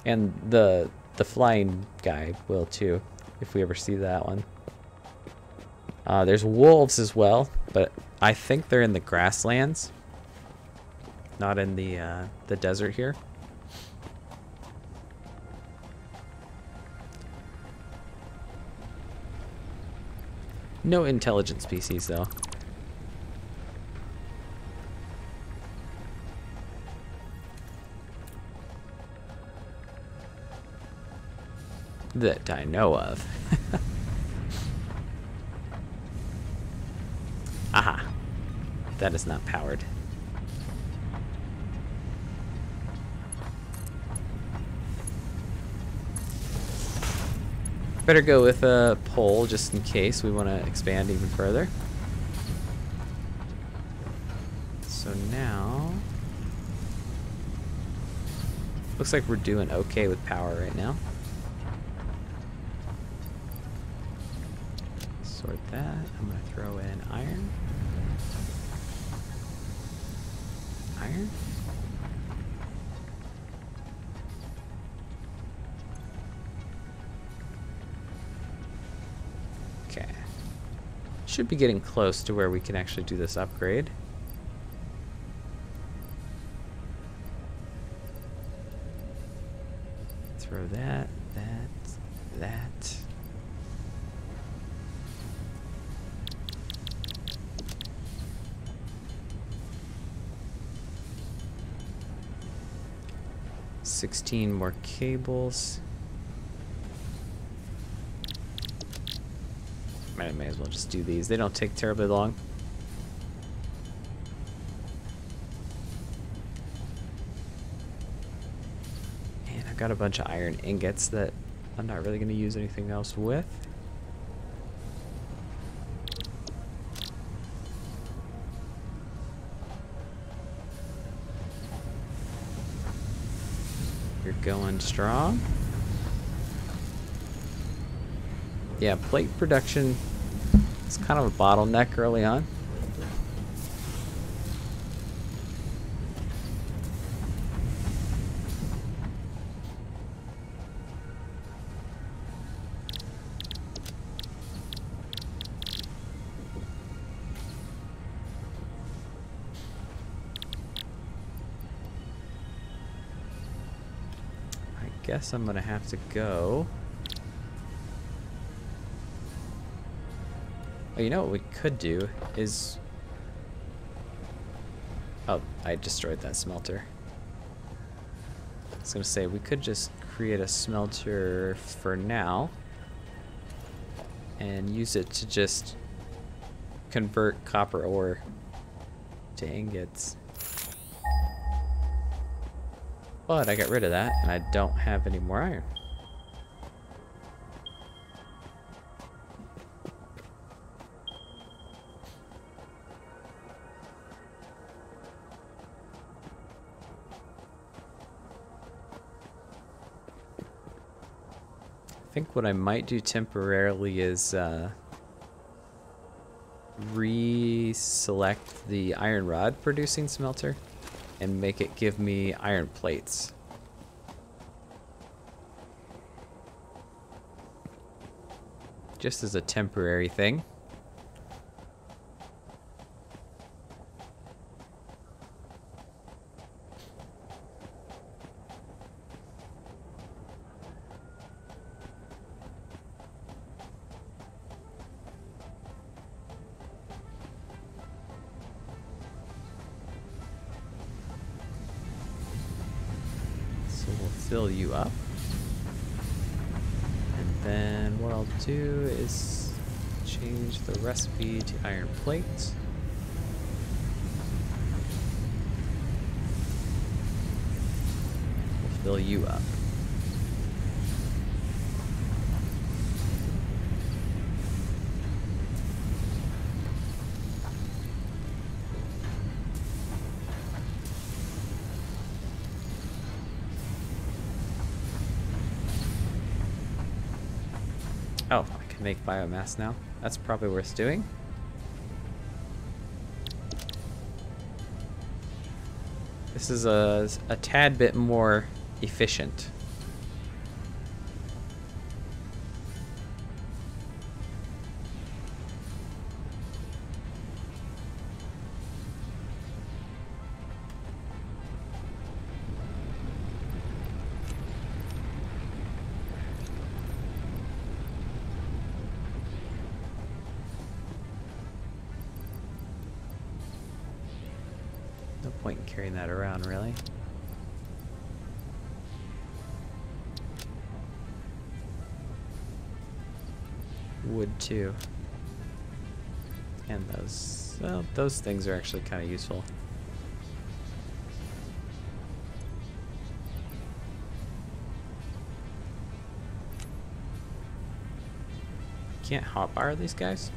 And the flying guy will too, if we ever see that one. There's wolves as well, but I think they're in the grasslands, not in the desert here. No intelligent species, though. That I know of. Aha. That is not powered. Better go with a pole just in case we want to expand even further. So now, looks like we're doing okay with power right now. Sort that. I'm going to throw in iron. Iron. Okay. Should be getting close to where we can actually do this upgrade. Throw that, that. $16 more cables. I may as well just do these. They don't take terribly long. And I've got a bunch of iron ingots that I'm not really going to use anything else with. You're going strong. Yeah, plate production is kind of a bottleneck early on. I guess I'm gonna have to go. Oh, you know what we could do is... Oh, I destroyed that smelter. I was gonna say, we could just create a smelter for now and use it to just convert copper ore to ingots. But I got rid of that and I don't have any more iron. I think what I might do temporarily is reselect the iron rod producing smelter and make it give me iron plates. Just as a temporary thing. So we'll fill you up. And then what I'll do is change the recipe to iron plate. We'll fill you up. Oh, I can make biomass now. That's probably worth doing. This is a tad bit more efficient. No point in carrying that around, really. Wood too. And those, well, those things are actually kind of useful. Can't hotbar these guys?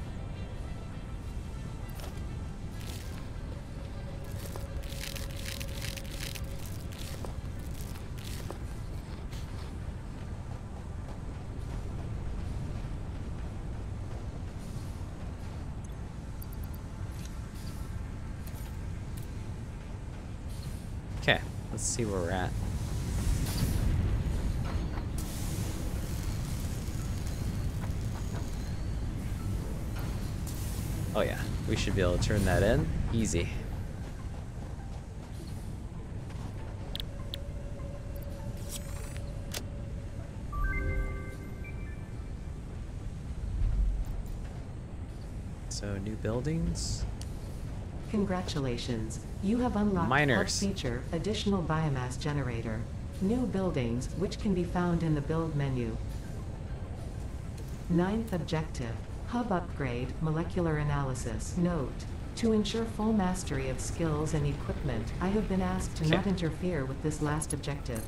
Okay, let's see where we're at. Oh yeah, we should be able to turn that in. Easy. So, new buildings. Congratulations. You have unlocked Miners. Hub feature, additional biomass generator. New buildings, which can be found in the build menu. 9th objective, hub upgrade, molecular analysis. Note, to ensure full mastery of skills and equipment, I have been asked to not interfere with this last objective.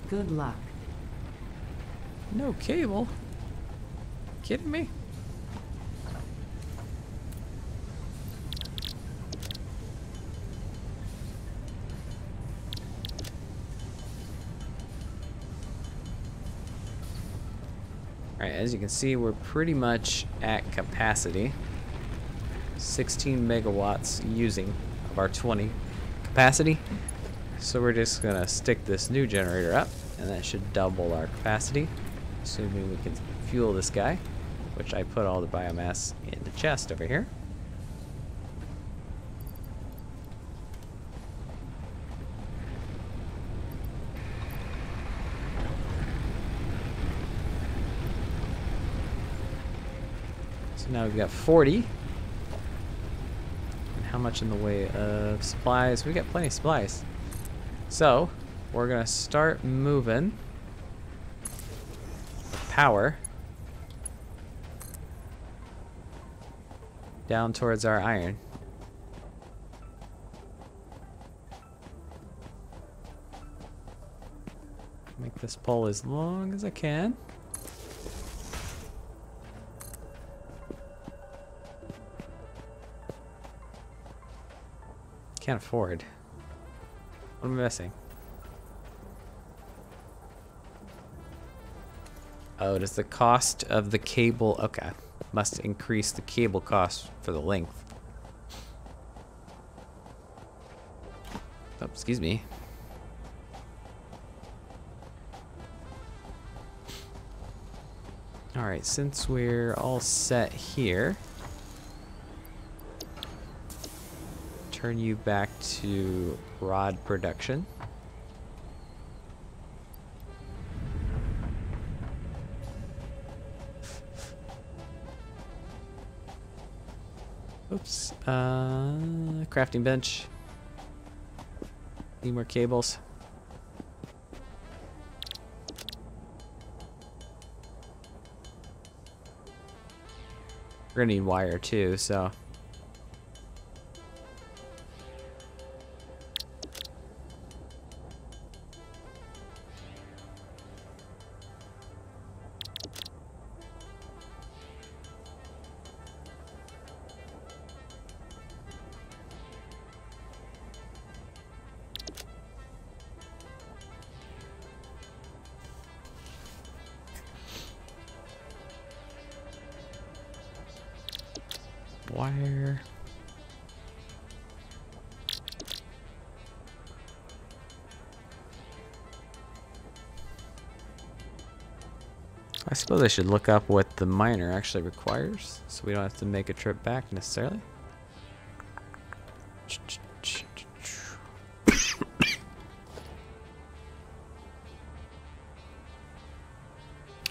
Good luck. No cable? Kidding me? Alright, as you can see, we're pretty much at capacity. 16 megawatts using of our 20 capacity. So we're just gonna stick this new generator up, and that should double our capacity, assuming we can fuel this guy, which I put all the biomass in the chest over here. So now we've got 40. And how much in the way of supplies? We got plenty of supplies. So we're gonna start moving power down towards our iron. Make this pole as long as I can. Can't afford. What am I missing? Oh, does the cost of the cable... Okay. Must increase the cable cost for the length. Oh, excuse me. Alright, since we're all set here... turn you back to rod production. Oops. Crafting bench. Need more cables. We're gonna need wire too, so. Wire. I suppose I should look up what the miner actually requires, so we don't have to make a trip back necessarily.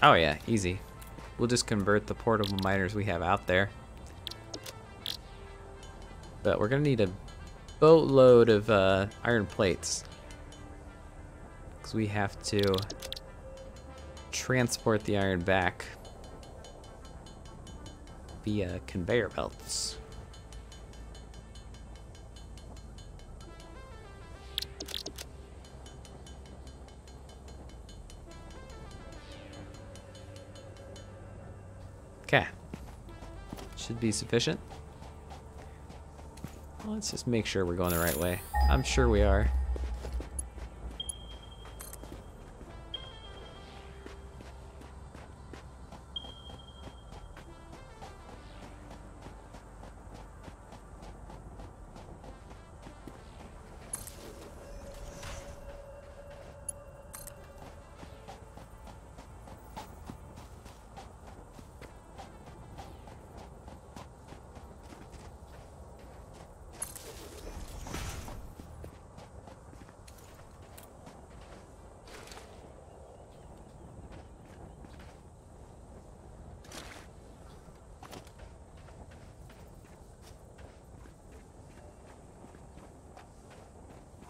Oh yeah, easy. We'll just convert the portable miners we have out there. But we're gonna need a boatload of iron plates, because we have to transport the iron back via conveyor belts. Okay, should be sufficient. Well, let's just make sure we're going the right way. I'm sure we are.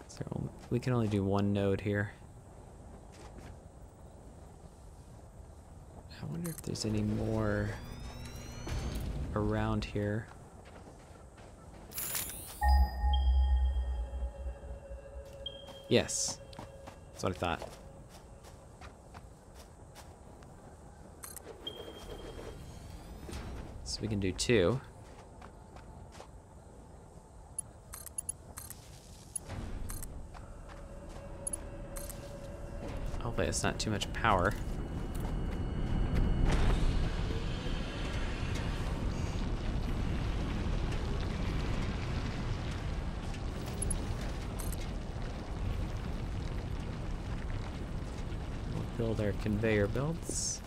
So we can only do one node here. I wonder if there's any more around here. Yes, that's what I thought. So we can do two. Hopefully it's not too much power. We'll build our conveyor belts.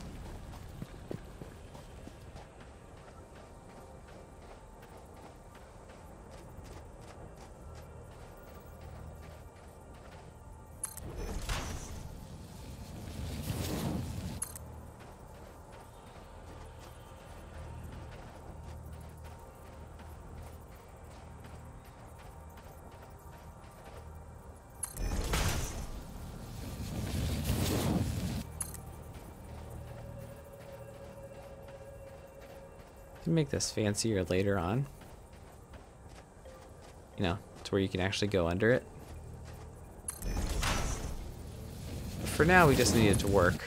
Can make this fancier later on. You know, to where you can actually go under it. But for now, we just need it to work.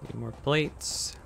Need more plates.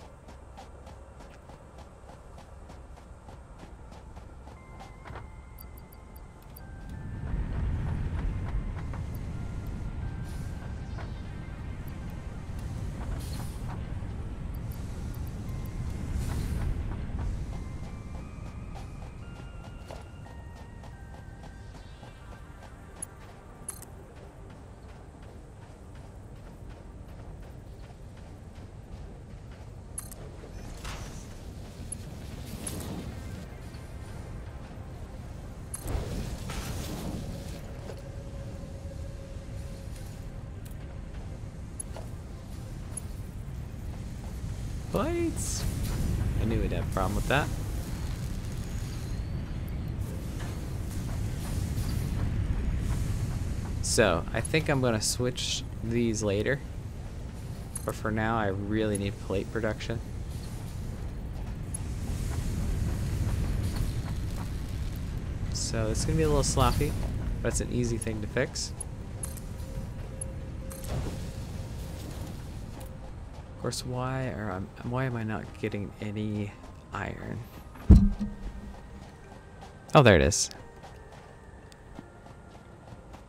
plates. I knew we'd have a problem with that. So, I think I'm going to switch these later. But for now, I really need plate production. So, it's going to be a little sloppy, but it's an easy thing to fix. Of course, why am I not getting any iron? Oh, there it is.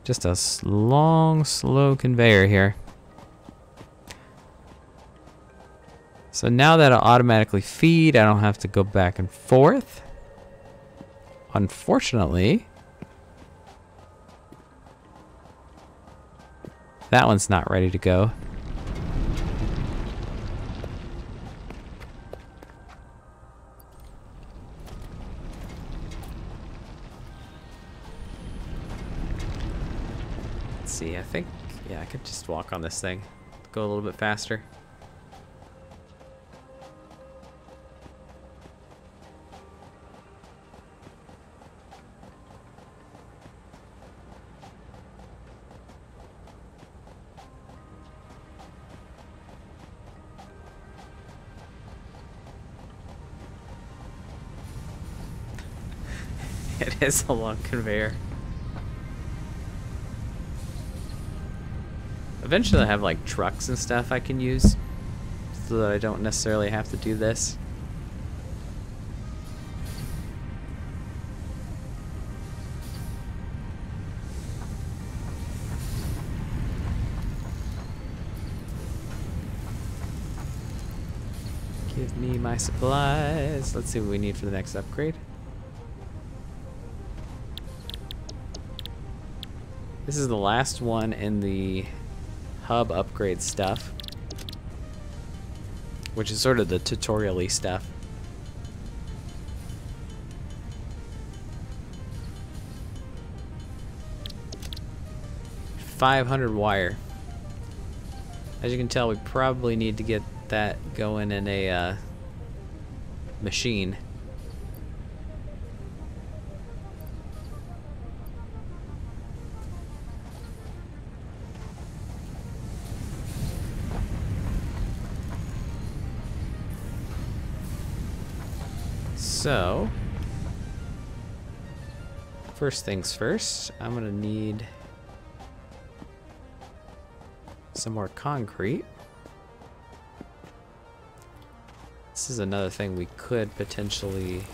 Just a long, slow conveyor here. So now that it'll automatically feed, I don't have to go back and forth. Unfortunately, that one's not ready to go. See, I think, yeah, I could just walk on this thing, go a little bit faster. It is a long conveyor. Eventually I'll have like trucks and stuff I can use so that I don't necessarily have to do this. Give me my supplies. Let's see what we need for the next upgrade. This is the last one in the hub upgrade stuff, which is sort of the tutorial-y stuff. $500 wire. As you can tell, we probably need to get that going in a machine. So, first things first, I'm gonna need some more concrete. This is another thing we could potentially...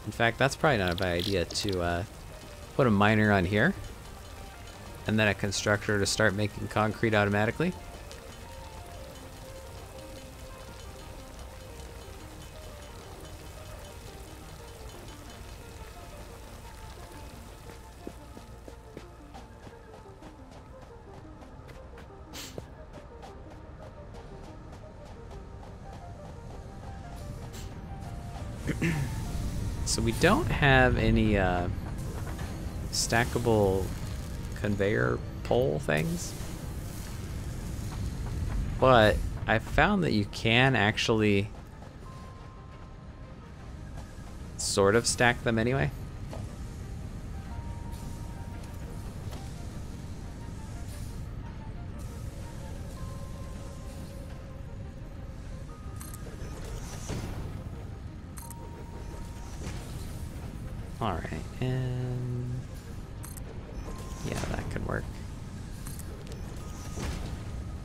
In fact, that's probably not a bad idea to put a miner on here, and then a constructor to start making concrete automatically. So we don't have any stackable conveyor pole things, but I found that you can actually sort of stack them anyway. Alright, and yeah, that could work.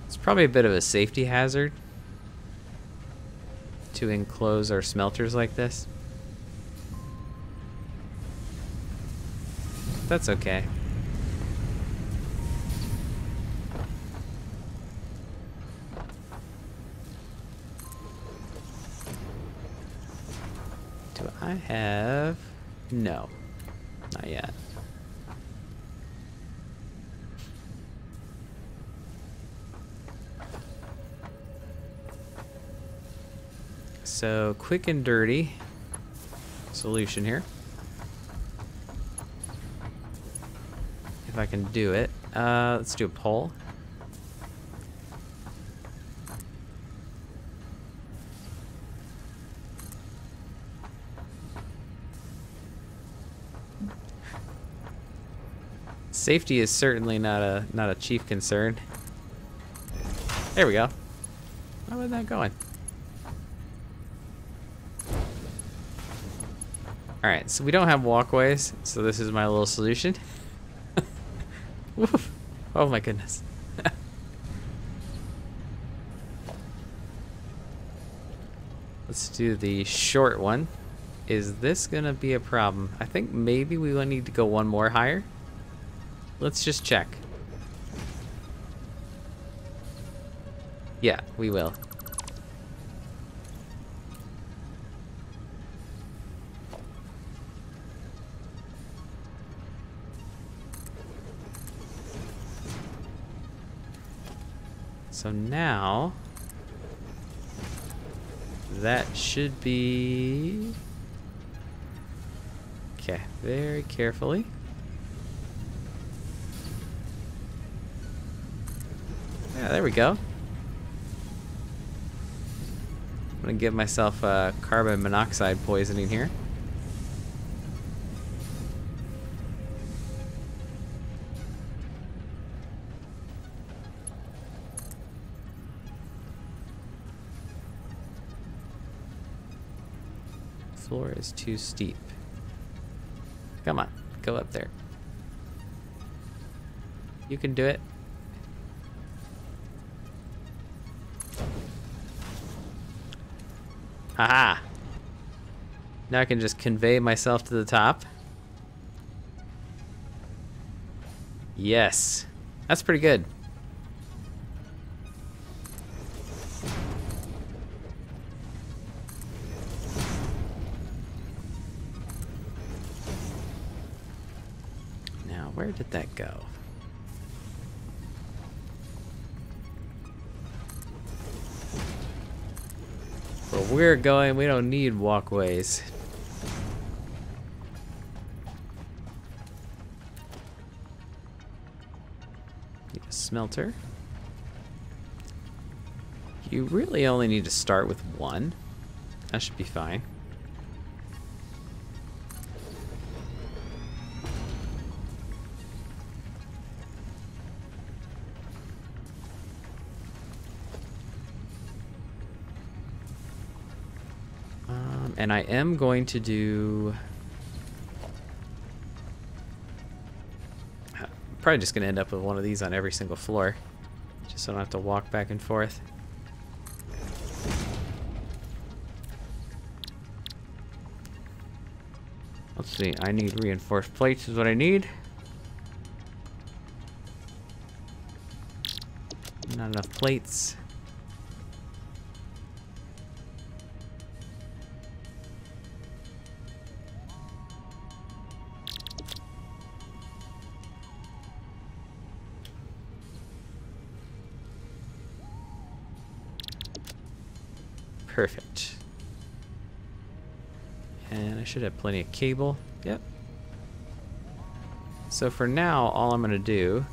It's probably a bit of a safety hazard to enclose our smelters like this. That's okay. Do I have... No, not yet. So, quick and dirty solution here. If I can do it. Let's do a pole. Safety is certainly not a chief concern. There we go. Where was that going? Alright, so we don't have walkways, so this is my little solution. Woof. Oh my goodness. Let's do the short one. Is this gonna be a problem? I think maybe we will need to go one more higher. Let's just check. Yeah, we will. So now, that should be... Okay, very carefully. Yeah, there we go. I'm gonna give myself carbon monoxide poisoning here. Floor is too steep. Come on, go up there. You can do it. Haha! Now I can just convey myself to the top. Yes. That's pretty good. Now, where did that go? Where we're going, we don't need walkways. Need a smelter. You really only need to start with one. That should be fine. And I am going to do... Probably just going to end up with one of these on every single floor. Just so I don't have to walk back and forth. Let's see, I need reinforced plates is what I need. Not enough plates. Perfect. And I should have plenty of cable. Yep. So for now, all I'm going to do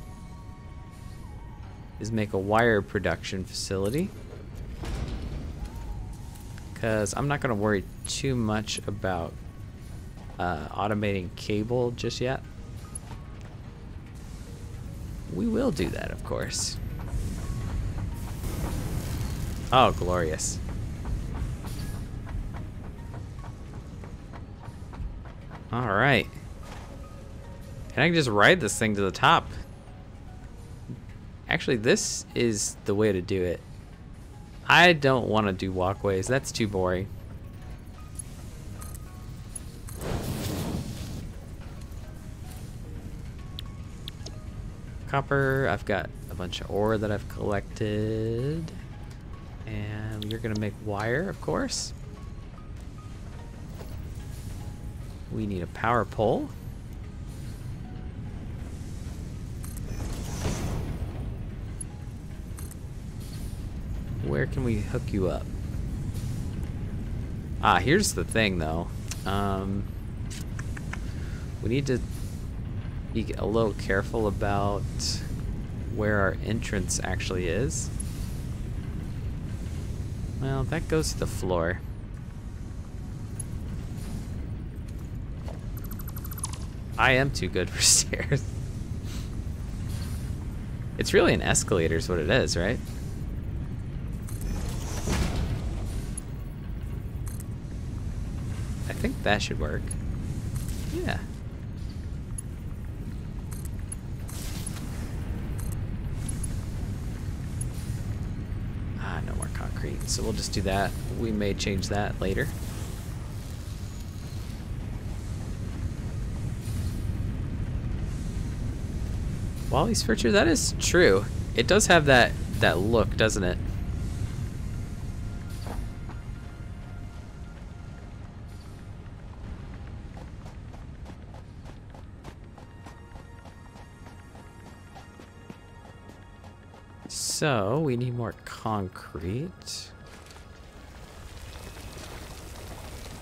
is make a wire production facility. Because I'm not going to worry too much about automating cable just yet. We will do that, of course. Oh, glorious. Alright. And I can just ride this thing to the top. Actually, this is the way to do it. I don't want to do walkways. That's too boring. Copper. I've got a bunch of ore that I've collected. And you're going to make wire, of course. We need a power pole. Where can we hook you up? Ah, here's the thing though. We need to be a little careful about where our entrance actually is. Well, that goes to the floor. I am too good for stairs. It's really an escalator is what it is, right? I think that should work. Yeah. Ah, no more concrete. So we'll just do that. We may change that later. Wally's Furniture, that is true. It does have that look, doesn't it? So, we need more concrete.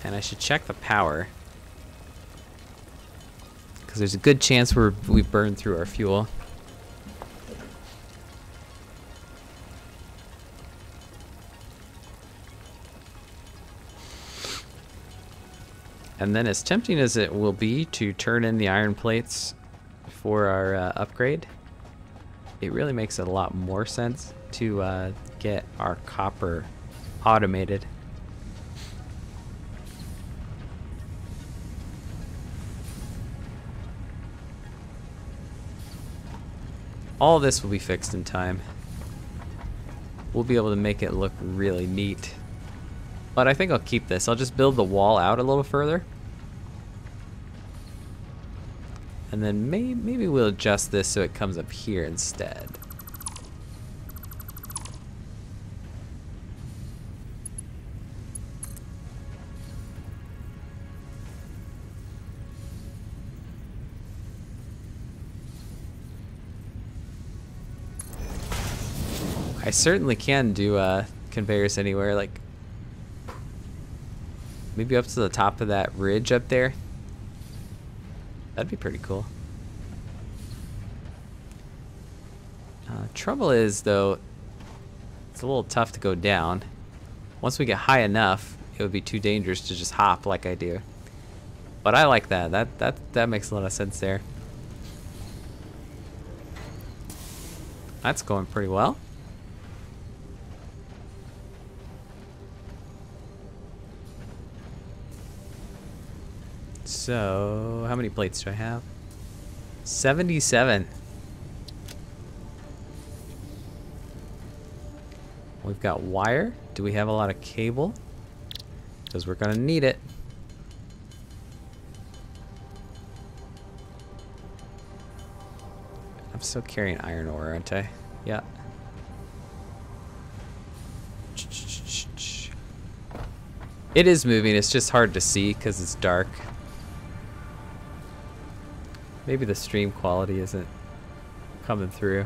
And I should check the power. Because there's a good chance we burn through our fuel. And then as tempting as it will be to turn in the iron plates for our upgrade, it really makes a lot more sense to get our copper automated. All this will be fixed in time. We'll be able to make it look really neat. But I think I'll keep this. I'll just build the wall out a little further. And then maybe we'll adjust this so it comes up here instead. I certainly can do conveyors anywhere, like maybe up to the top of that ridge up there. That'd be pretty cool. Trouble is, though, it's a little tough to go down. Once we get high enough, it would be too dangerous to just hop like I do. But I like that. That makes a lot of sense there. That's going pretty well. So, how many plates do I have? 77. We've got wire. Do we have a lot of cable? Because we're gonna need it. I'm still carrying iron ore, aren't I? Yeah. It is moving, it's just hard to see because it's dark. Maybe the stream quality isn't coming through.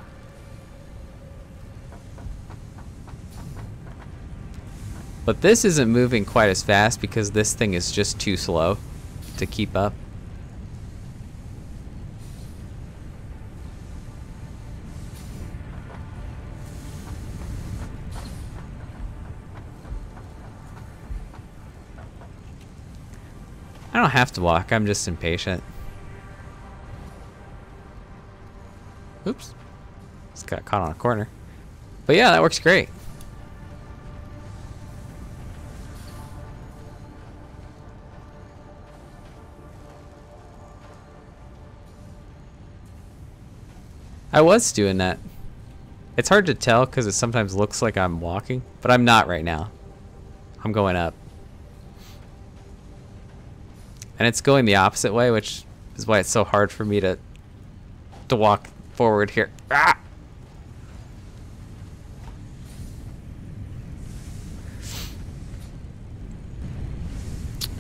But this isn't moving quite as fast because this thing is just too slow to keep up. I don't have to walk, I'm just impatient. Oops. Just got caught on a corner. But yeah, that works great. I was doing that. It's hard to tell because it sometimes looks like I'm walking, but I'm not right now. I'm going up. And it's going the opposite way, which is why it's so hard for me to walk forward here. Ah!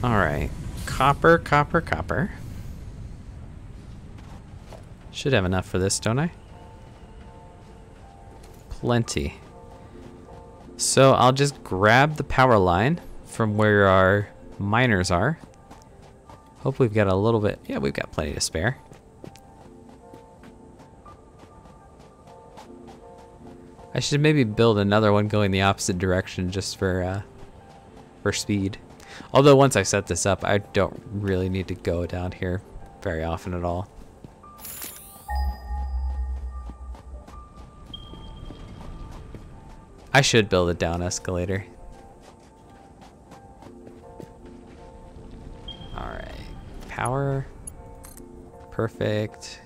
All right, copper, copper, copper. Should have enough for this, don't I? Plenty. So I'll just grab the power line from where our miners are. Hope we've got a little bit. Yeah, we've got plenty to spare. I should maybe build another one going the opposite direction just for speed. Although once I set this up, I don't really need to go down here very often at all. I should build a down escalator. Alright. Power. Perfect.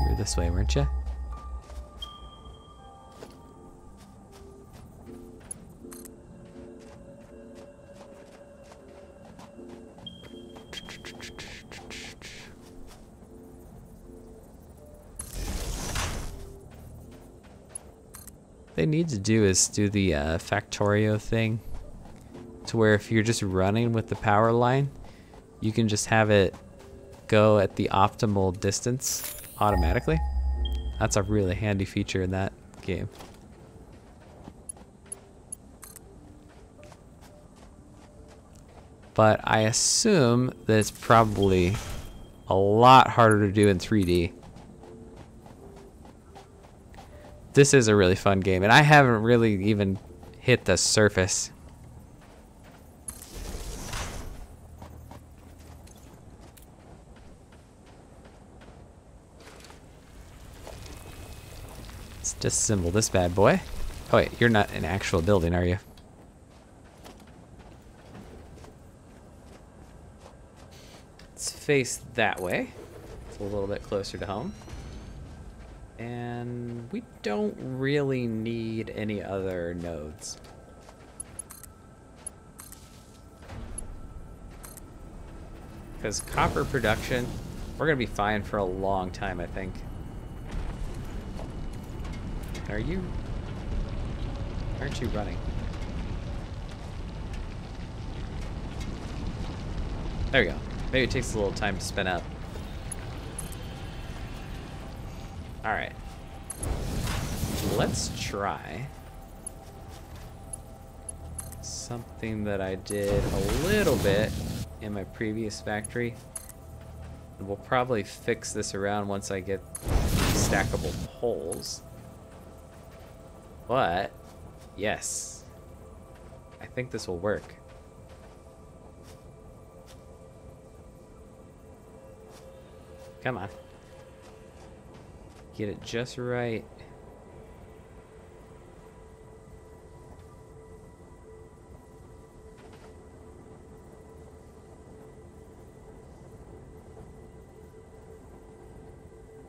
You were this way, weren't you? They need to do is do the Factorio thing, to where if you're just running with the power line, you can just have it go at the optimal distance automatically. That's a really handy feature in that game. But I assume that it's probably a lot harder to do in 3D. This is a really fun game, and I haven't really even hit the surface. Let's disassemble this bad boy. Oh wait, you're not an actual building, are you? Let's face that way. It's a little bit closer to home. And we don't really need any other nodes. Because copper production, we're gonna be fine for a long time, I think. Aren't you running? There we go. Maybe it takes a little time to spin up. Alright. Let's try something that I did a little bit in my previous factory. We'll probably fix this around once I get stackable poles. But, yes. I think this will work. Come on. Get it just right.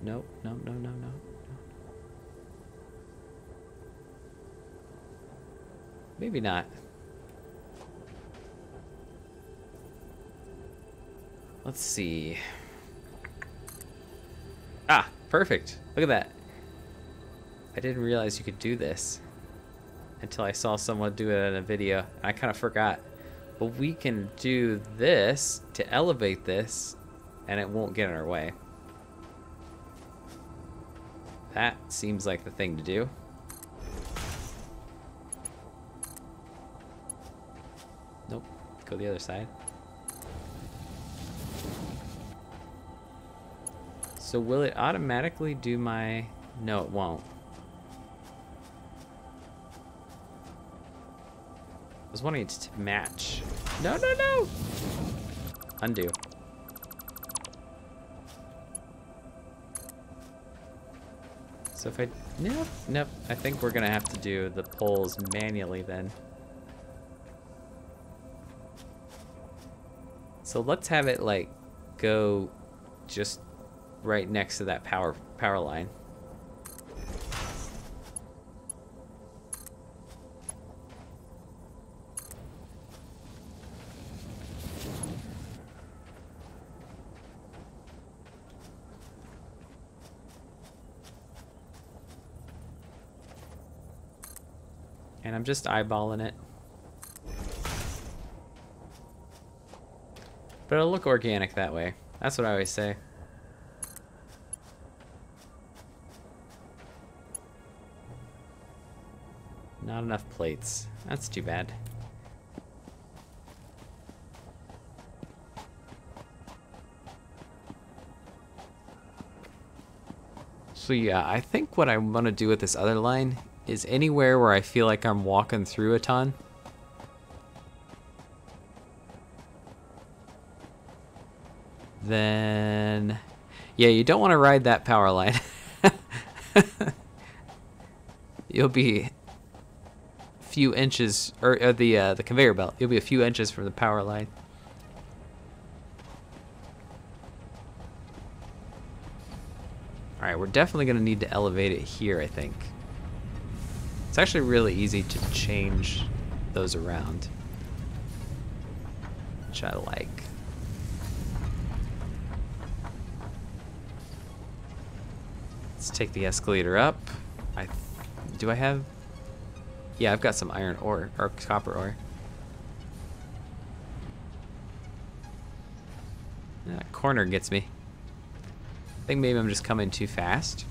Nope, no. Maybe not. Let's see. Ah, perfect. Look at that. I didn't realize you could do this until I saw someone do it in a video. I kind of forgot. But we can do this to elevate this, and it won't get in our way. That seems like the thing to do. Nope. Go the other side. So will it automatically do my... No, it won't. I was wanting it to match. No! Undo. So if I... Nope. I think we're gonna have to do the poles manually then. So let's have it like go just right next to that power line. And I'm just eyeballing it. But it'll look organic that way. That's what I always say. Not enough plates. That's too bad. So yeah, I think what I want to do with this other line is anywhere where I feel like I'm walking through a ton. Then, yeah, you don't want to ride that power line. You'll be a few inches, or the conveyor belt. You'll be a few inches from the power line. All right, we're definitely gonna need to elevate it here, I think. It's actually really easy to change those around, which I like. Let's take the escalator up. Do I have? Yeah, I've got some iron ore, or copper ore. That corner gets me. I think maybe I'm just coming too fast.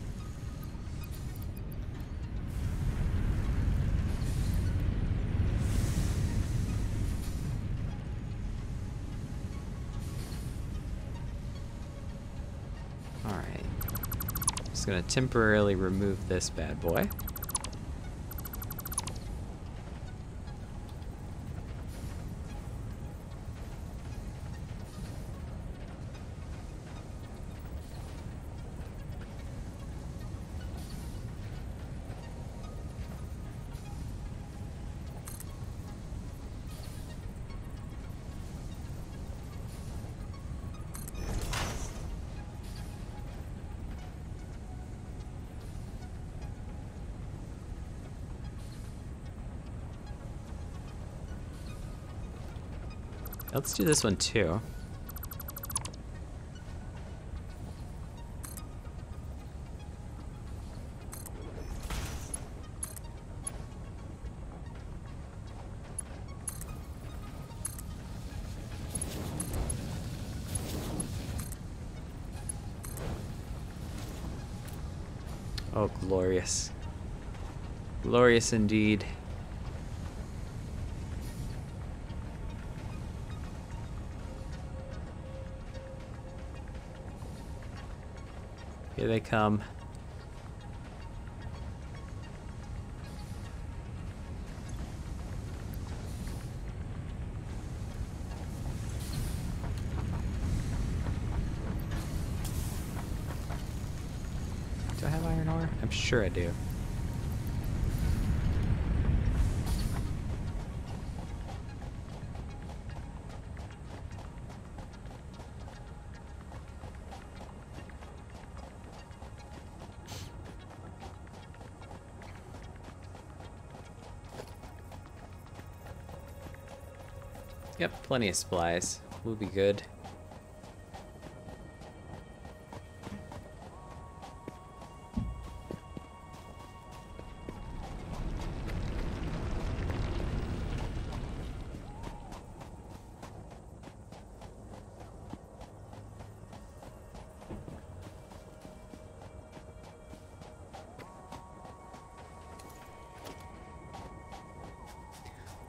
Alright. Just gonna temporarily remove this bad boy. Let's do this one too. Oh, glorious. Glorious indeed. Here they come. Do I have iron ore? I'm sure I do. Yep, plenty of supplies. We'll be good.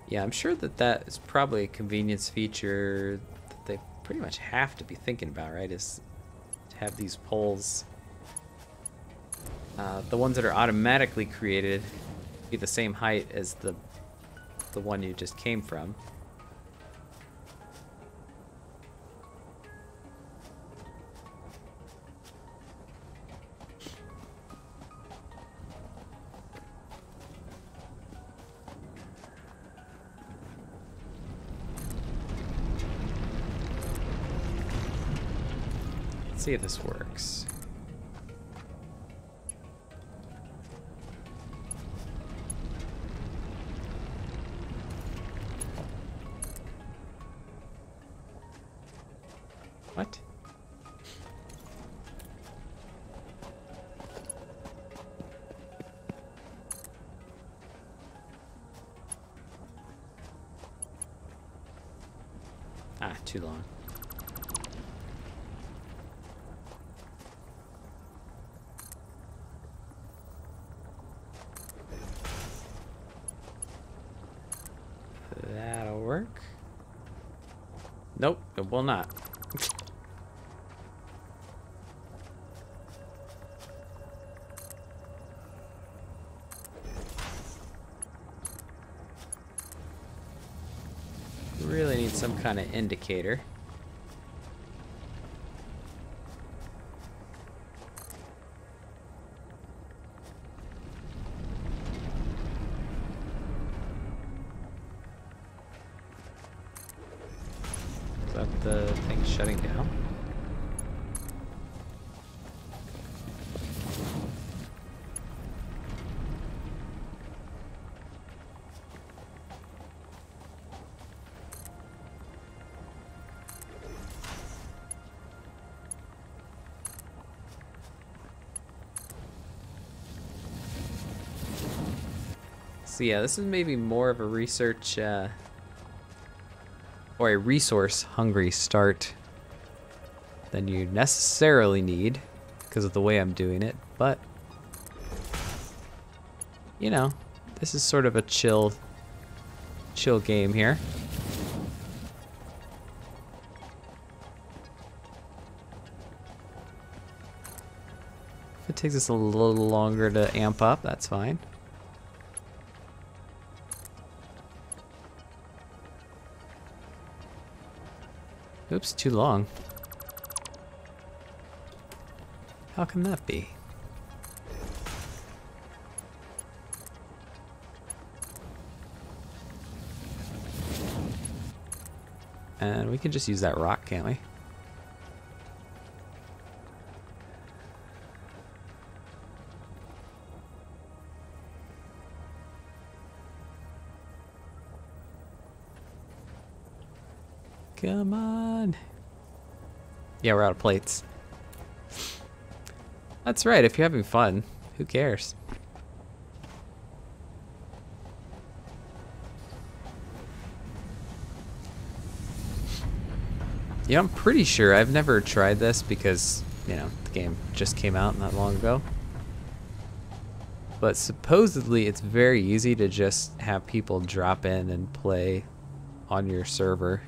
Yeah, I'm sure that that is probably a convenience feature that they pretty much have to be thinking about, right? Is to have these poles, the ones that are automatically created, be the same height as the one you just came from. See if this works. What? Ah, too long. That'll work. Nope, it will not. Really need some kind of indicator. the thing shutting down? So yeah, this is maybe more of a research or a resource-hungry start than you necessarily need because of the way I'm doing it, but you know, this is sort of a chill game here. If it takes us a little longer to amp up, that's fine. Oops, too long. How can that be? And we can just use that rock, can't we? Come on. Yeah, we're out of plates. That's right, if you're having fun, who cares? Yeah, I'm pretty sure I've never tried this because, you know, the game just came out not long ago. But supposedly it's very easy to just have people drop in and play on your server.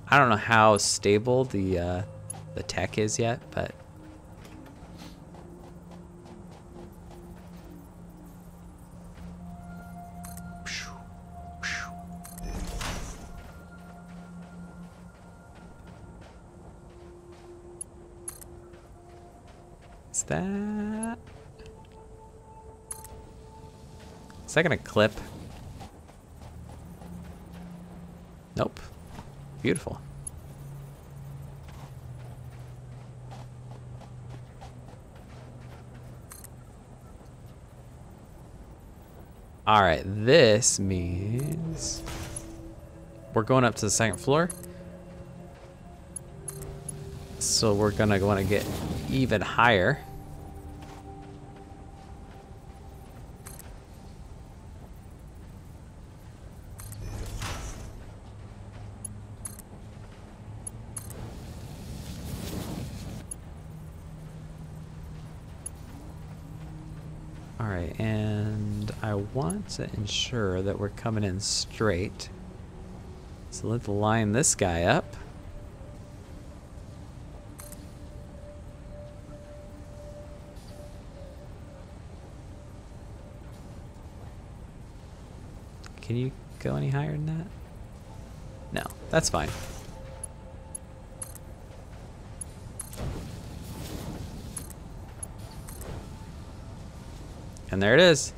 I don't know how stable the tech is yet, but is that gonna clip? Nope. Beautiful. All right, this means we're going up to the second floor. So we're gonna want to get even higher. All right, and I want to ensure that we're coming in straight. So let's line this guy up. Can you go any higher than that? No, that's fine. And there it is.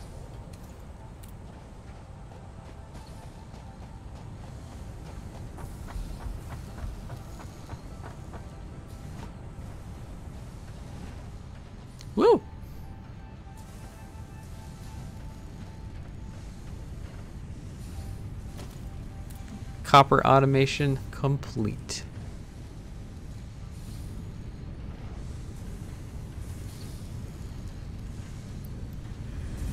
Woo! Copper automation complete.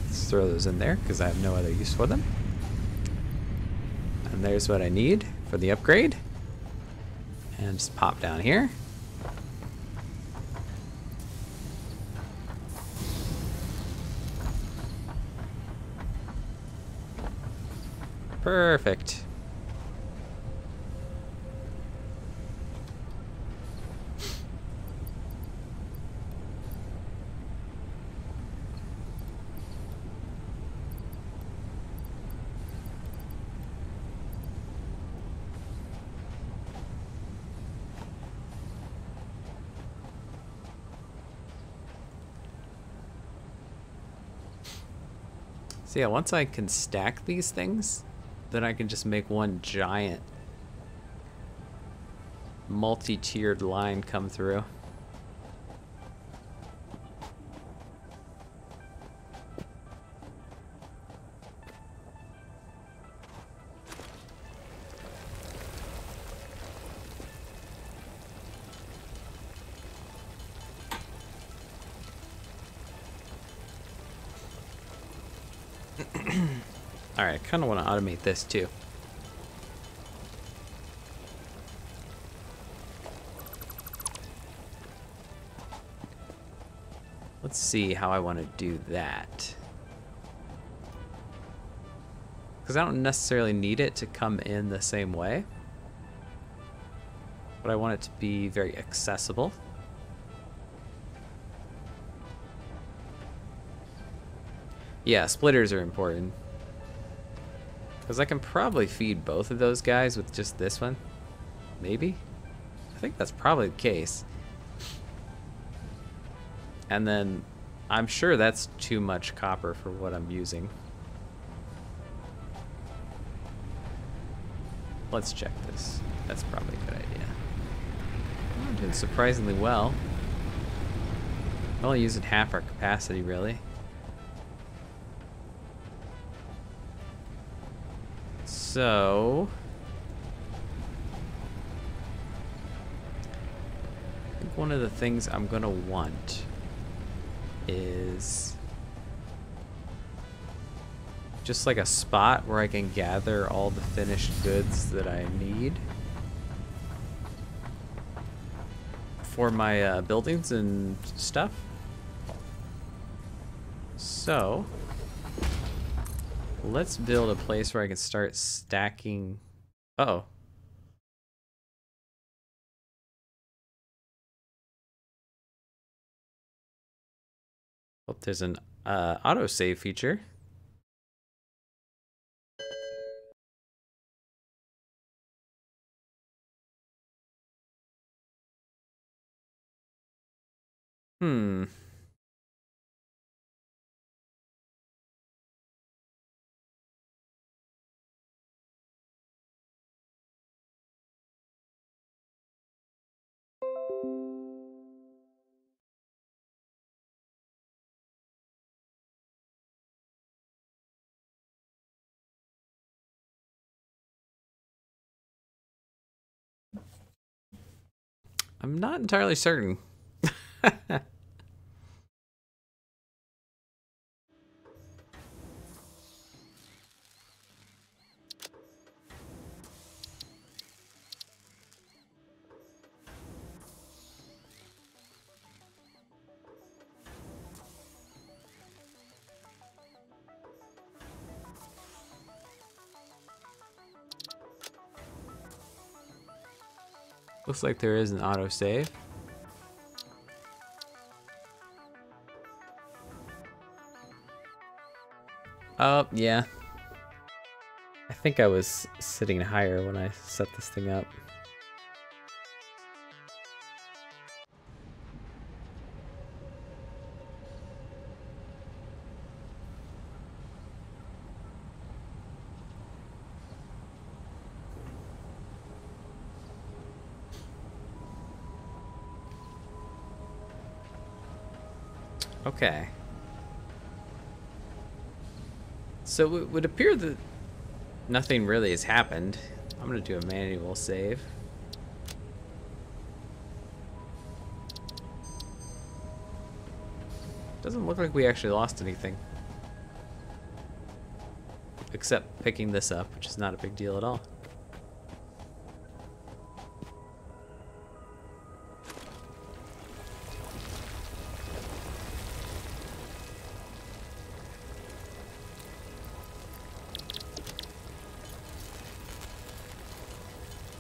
Let's throw those in there because I have no other use for them. And there's what I need for the upgrade. And just pop down here. Perfect. So yeah, once I can stack these things, then I can just make one giant multi-tiered line come through. Alright, I kind of want to automate this too. Let's see how I want to do that. Because I don't necessarily need it to come in the same way. But I want it to be very accessible. Yeah, splitters are important. Because I can probably feed both of those guys with just this one. Maybe? I think that's probably the case. And then I'm sure that's too much copper for what I'm using. Let's check this. That's probably a good idea. I'm doing surprisingly well. We're only using half our capacity, really. So I think one of the things I'm gonna want is just like a spot where I can gather all the finished goods that I need for my buildings and stuff. So let's build a place where I can start stacking. Uh-oh. Oh, there's an autosave feature. I'm not entirely certain. Looks like there is an autosave. Oh, yeah. I think I was sitting higher when I set this thing up. Okay. So it would appear that nothing really has happened. I'm gonna do a manual save. Doesn't look like we actually lost anything. Except picking this up, which is not a big deal at all.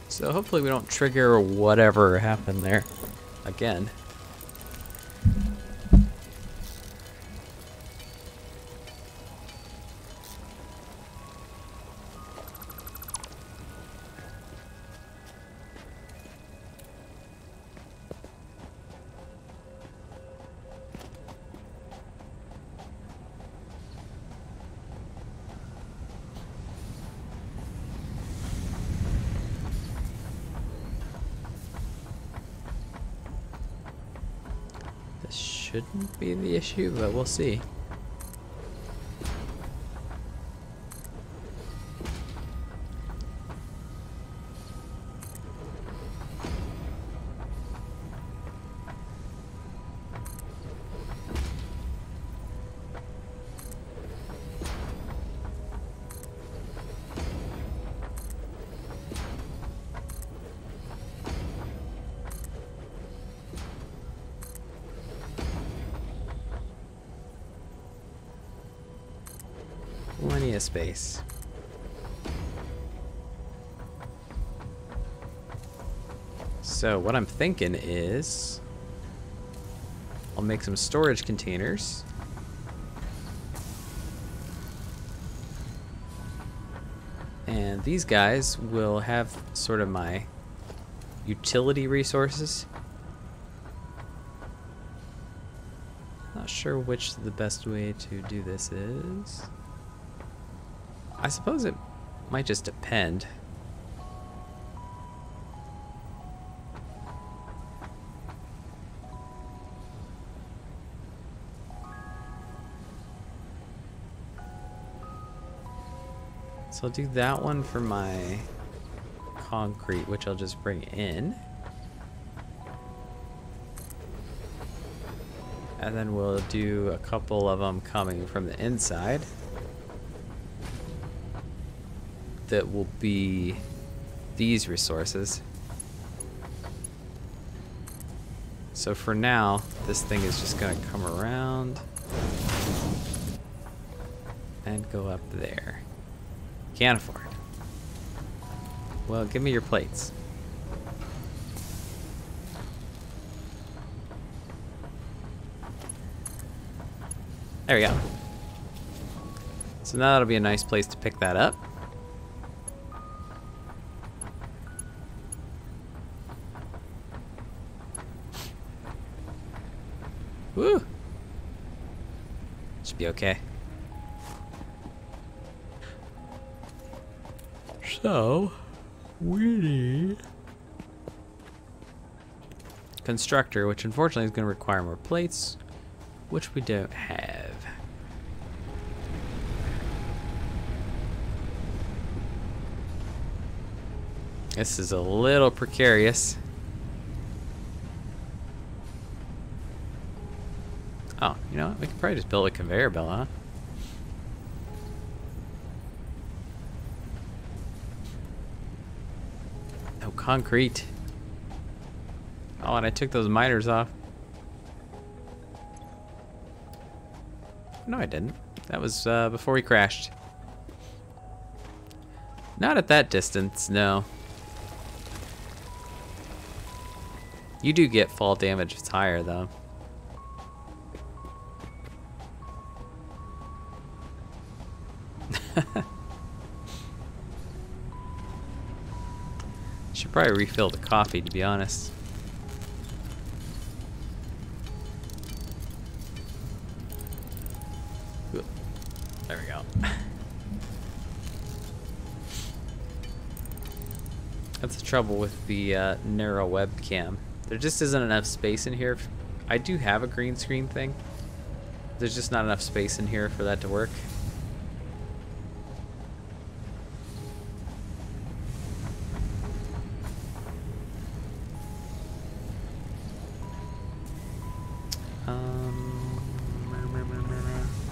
So hopefully we don't trigger whatever happened there again. shouldn't be the issue, but we'll see. Plenty of space. So what I'm thinking is I'll make some storage containers. And these guys will have sort of my utility resources. Not sure which the best way to do this is. I suppose it might just depend. So I'll do that one for my concrete, which I'll just bring in. And then we'll do a couple of them coming from the inside. That will be these resources. So for now, this thing is just gonna come around and go up there. Can't afford. Well, give me your plates. There we go. So now that'll be a nice place to pick that up. Woo! Should be okay. So, we need constructor, which unfortunately is going to require more plates, which we don't have. This is a little precarious. Oh, you know what? We could probably just build a conveyor belt, huh? No concrete. Oh, and I took those miters off. No, I didn't. That was before we crashed. Not at that distance, no. You do get fall damage if it's higher, though. Should probably refill the coffee, to be honest. Ooh, there we go. That's the trouble with the narrow webcam. There just isn't enough space in here. I do have a green screen thing. There's just not enough space in here for that to work.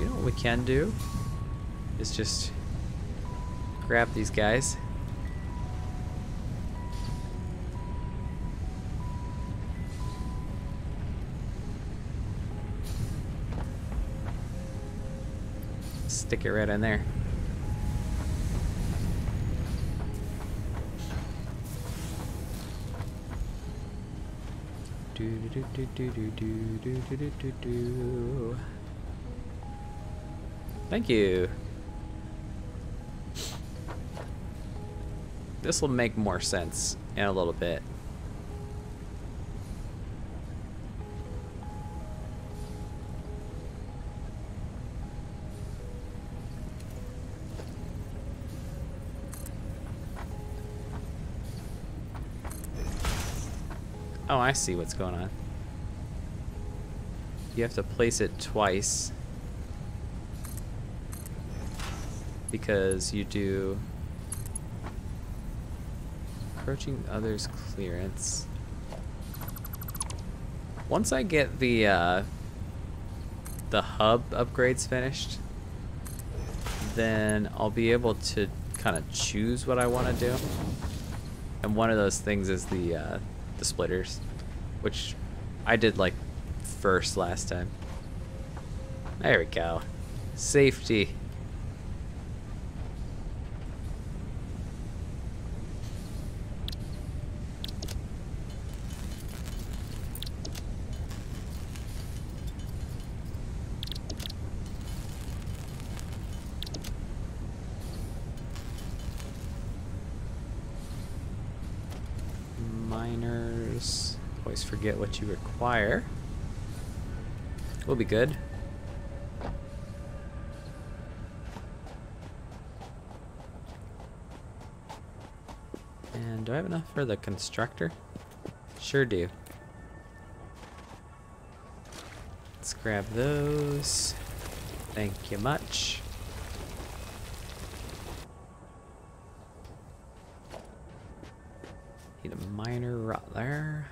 You know what we can do is just grab these guys. Stick it right in there. Do do do do do do do do do do do. Thank you. This will make more sense in a little bit. Oh, I see what's going on. you have to place it twice because you do approaching others' clearance. Once I get the hub upgrades finished, then I'll be able to kind of choose what I want to do. And one of those things is the splitters, which I did like first last time. There we go. Safety. Miners. Always forget what you require. We'll be good. And do I have enough for the constructor? Sure do. Let's grab those. Thank you much. Need a miner right there.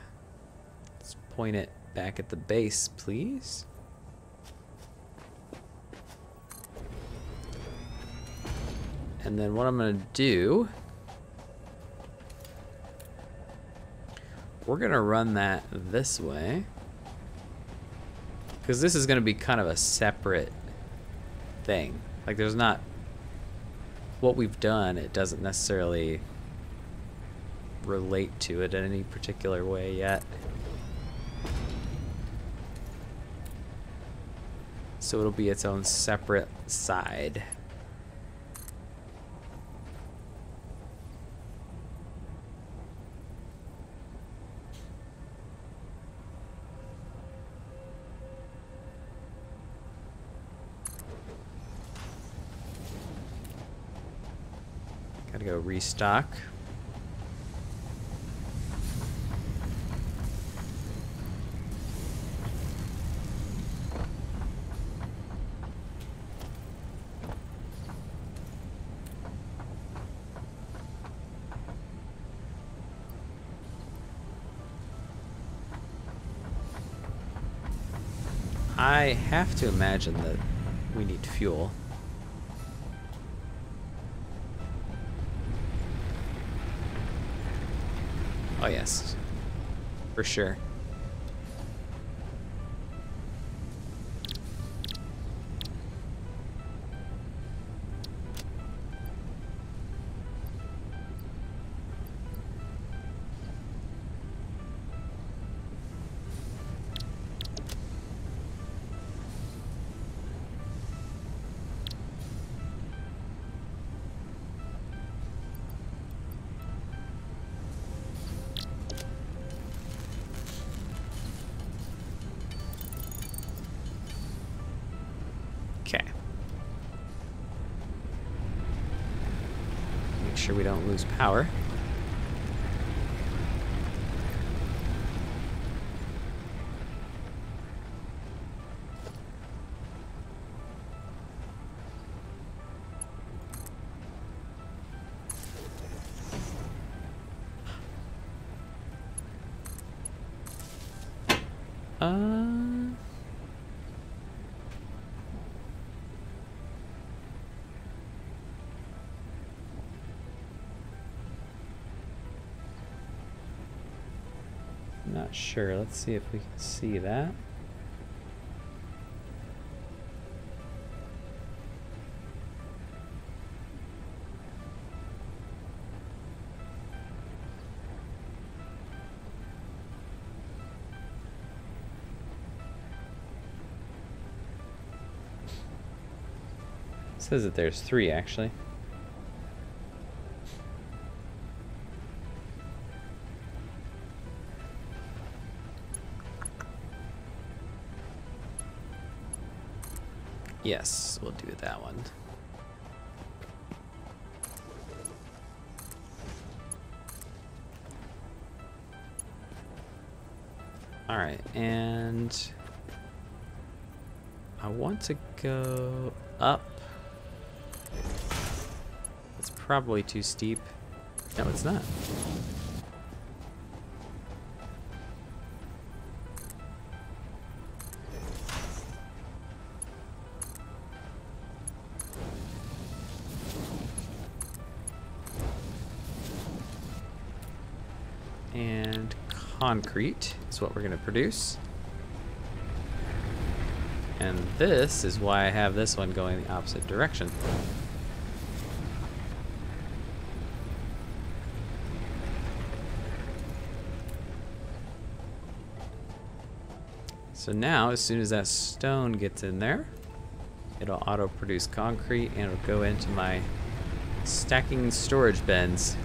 Let's point it back at the base, please. And then what I'm gonna do, we're gonna run that this way, because this is gonna be kind of a separate thing. Like, there's not, what we've done, it doesn't necessarily relate to it in any particular way yet. So it'll be its own separate side. Gotta go restock. I have to imagine that we need fuel. Oh yes, for sure. Okay. Make sure we don't lose power. Not sure. Let's see if we can see that. It says that there's 3 actually. Yes, we'll do that one. All right, and I want to go up. It's probably too steep. No, it's not. And concrete is what we're going to produce. And this is why I have this one going the opposite direction. So now, as soon as that stone gets in there, it'll auto-produce concrete and it'll go into my stacking storage bins.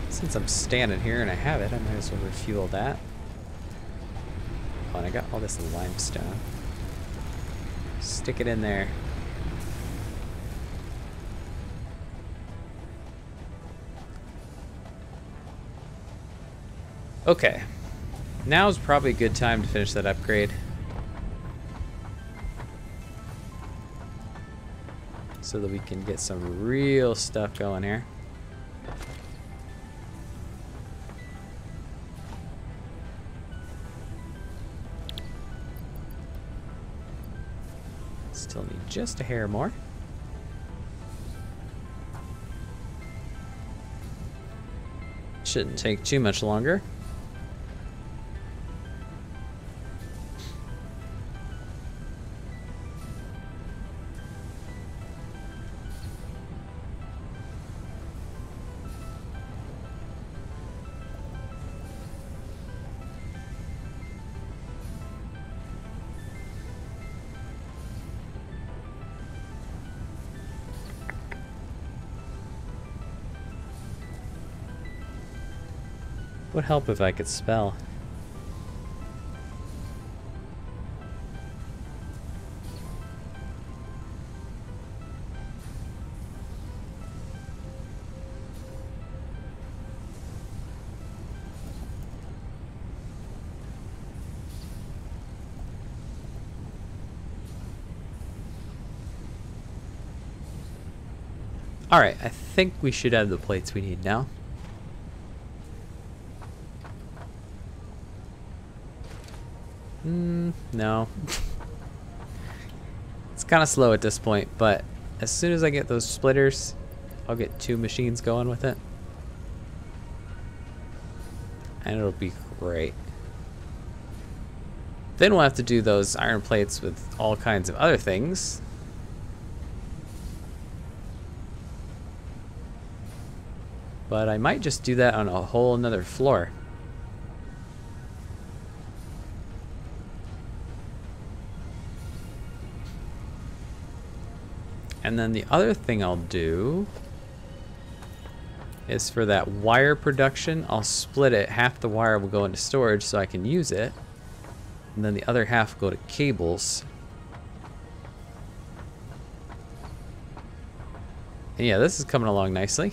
Since I'm standing here and I have it, I might as well refuel that. Oh, and I got all this limestone. Stick it in there. Okay. Now is probably a good time to finish that upgrade. So that we can get some real stuff going here. Still need just a hair more. Shouldn't take too much longer. Would help if I could spell. All right, I think we should have the plates we need now. No. It's kind of slow at this point, but as soon as I get those splitters, I'll get 2 machines going with it. And it'll be great. Then we'll have to do those iron plates with all kinds of other things. But I might just do that on a whole nother floor. And then the other thing I'll do is for that wire production, I'll split it. Half the wire will go into storage so I can use it. And then the other half will go to cables. And yeah, this is coming along nicely.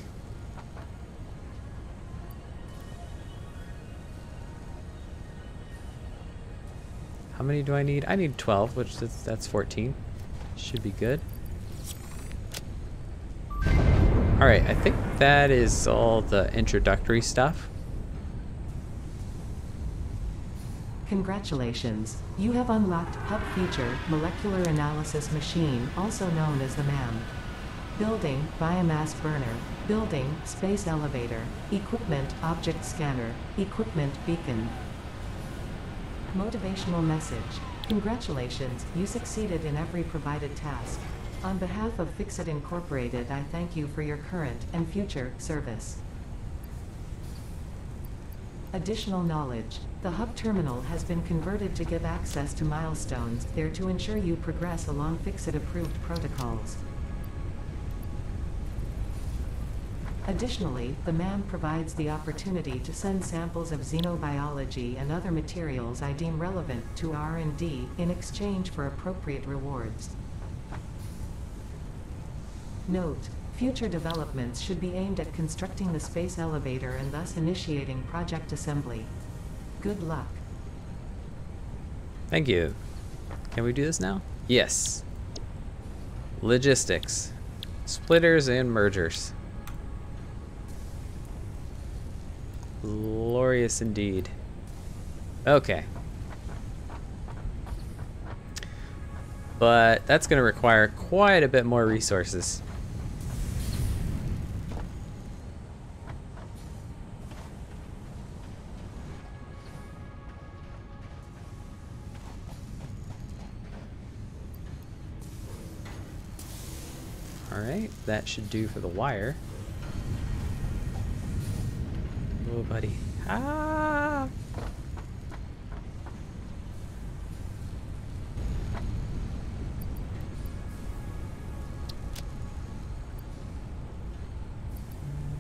How many do I need? I need 12, which that's 14. Should be good. Alright, I think that is all the introductory stuff. Congratulations, you have unlocked Hub Feature Molecular Analysis Machine, also known as the MAM. Building, Biomass Burner. Building, Space Elevator. Equipment, Object Scanner. Equipment, Beacon. Motivational message. Congratulations, you succeeded in every provided task. On behalf of Fixit Incorporated, I thank you for your current and future service. Additional knowledge. The hub terminal has been converted to give access to milestones there to ensure you progress along Fixit-approved protocols. Additionally, the MAM provides the opportunity to send samples of xenobiology and other materials I deem relevant to R&D in exchange for appropriate rewards. Note: future developments should be aimed at constructing the space elevator and thus initiating project assembly. Good luck. Thank you. Can we do this now? Yes. Logistics. Splitters and mergers. Glorious indeed. Okay. But that's going to require quite a bit more resources. Alright, that should do for the wire. Oh, buddy. Ah!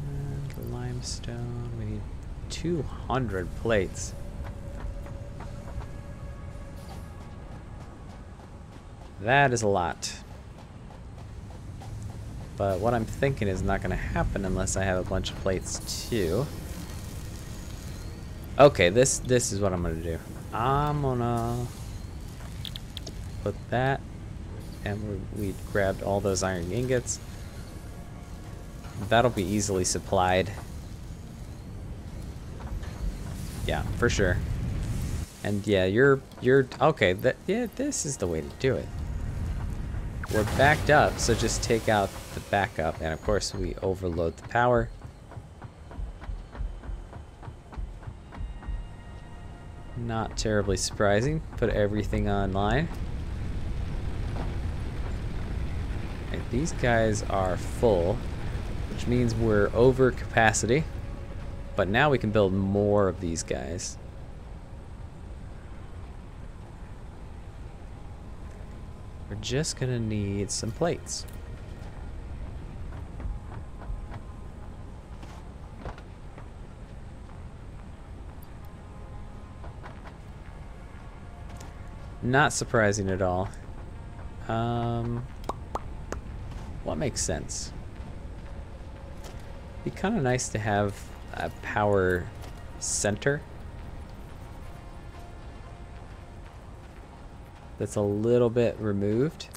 And limestone. We need 200 plates. That is a lot. But what I'm thinking is not going to happen unless I have a bunch of plates too. Okay, this is what I'm going to do. I'm going to put that, and we grabbed all those iron ingots. That'll be easily supplied. Yeah, for sure. And yeah, you're okay. Yeah, this is the way to do it. We're backed up, so just take out the backup, and of course we overload the power. Not terribly surprising. Put everything online. And these guys are full, which means we're over capacity. But now we can build more of these guys. We're just gonna need some plates. Not surprising at all. What makes sense? Be kind of nice to have a power center that's a little bit removed.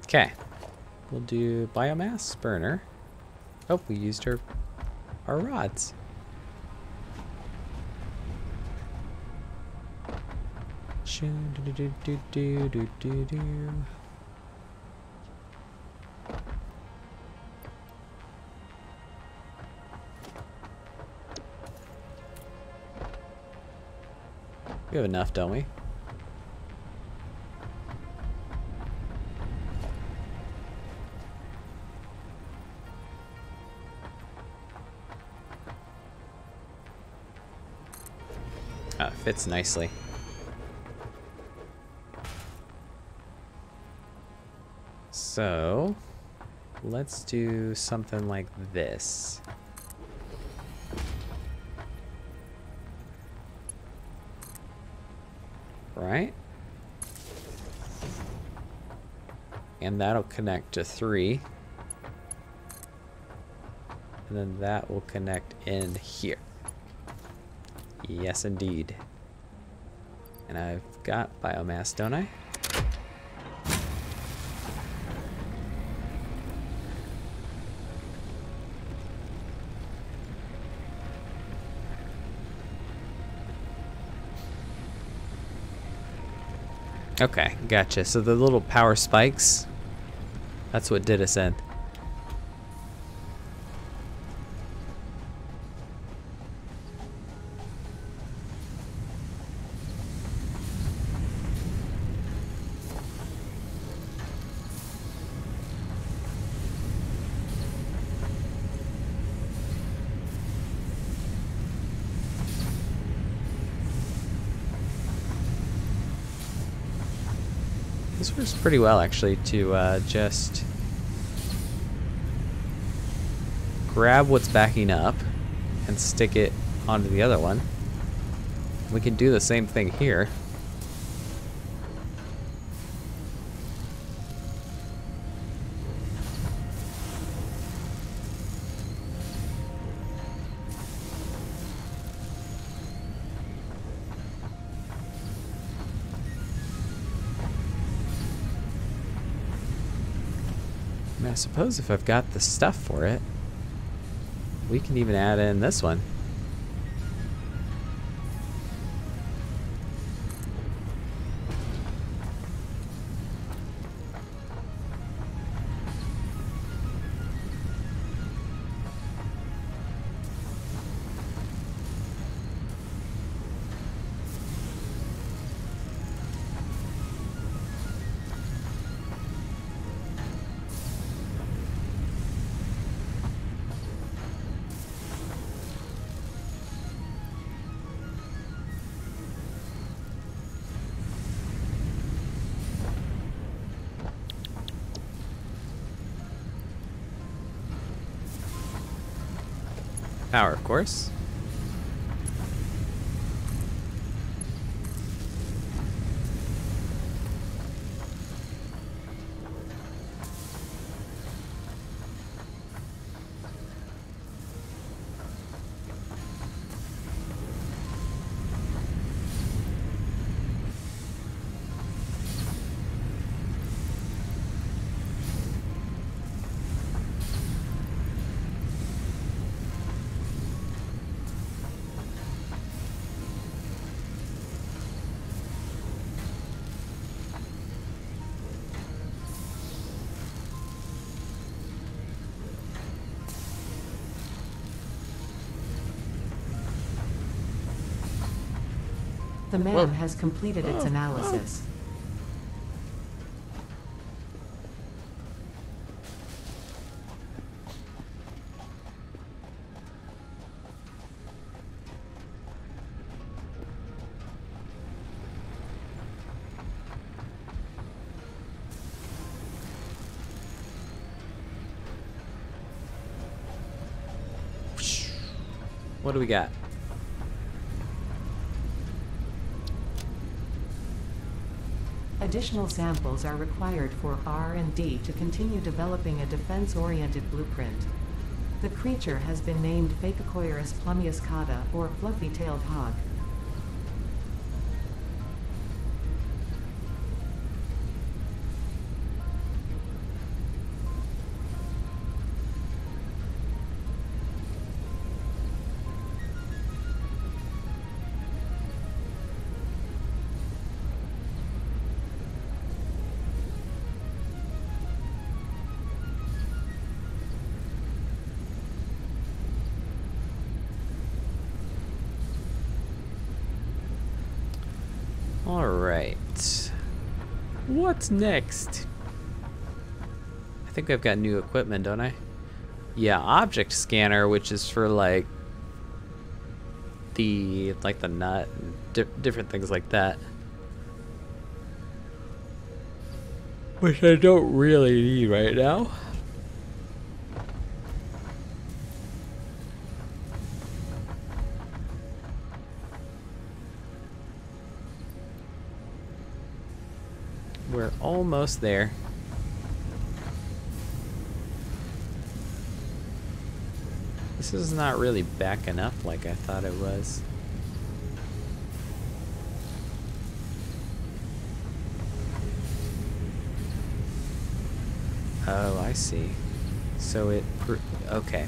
Okay, we'll do biomass burner. Oh, we used our rods. We have enough, don't we? Oh, it fits nicely. So, let's do something like this. Right? And that'll connect to 3. And then that will connect in here. Yes, indeed. And I've got biomass, don't I? Okay, gotcha. So the little power spikes, that's what did us in. This works pretty well, actually, to just grab what's backing up and stick it onto the other one. We can do the same thing here. I suppose if I've got the stuff for it, we can even add in this one. Power, of course. The man has completed its analysis. What do we got? Additional samples are required for R&D to continue developing a defense-oriented blueprint. The creature has been named Phacocoirus plumiuscata, or fluffy-tailed hog. Alright. What's next? I think I've got new equipment, don't I? Yeah, object scanner, which is for like the nut and different things like that. Which I don't really need right now. We're almost there. This is not really backing up like I thought it was. Oh, I see. So it... okay.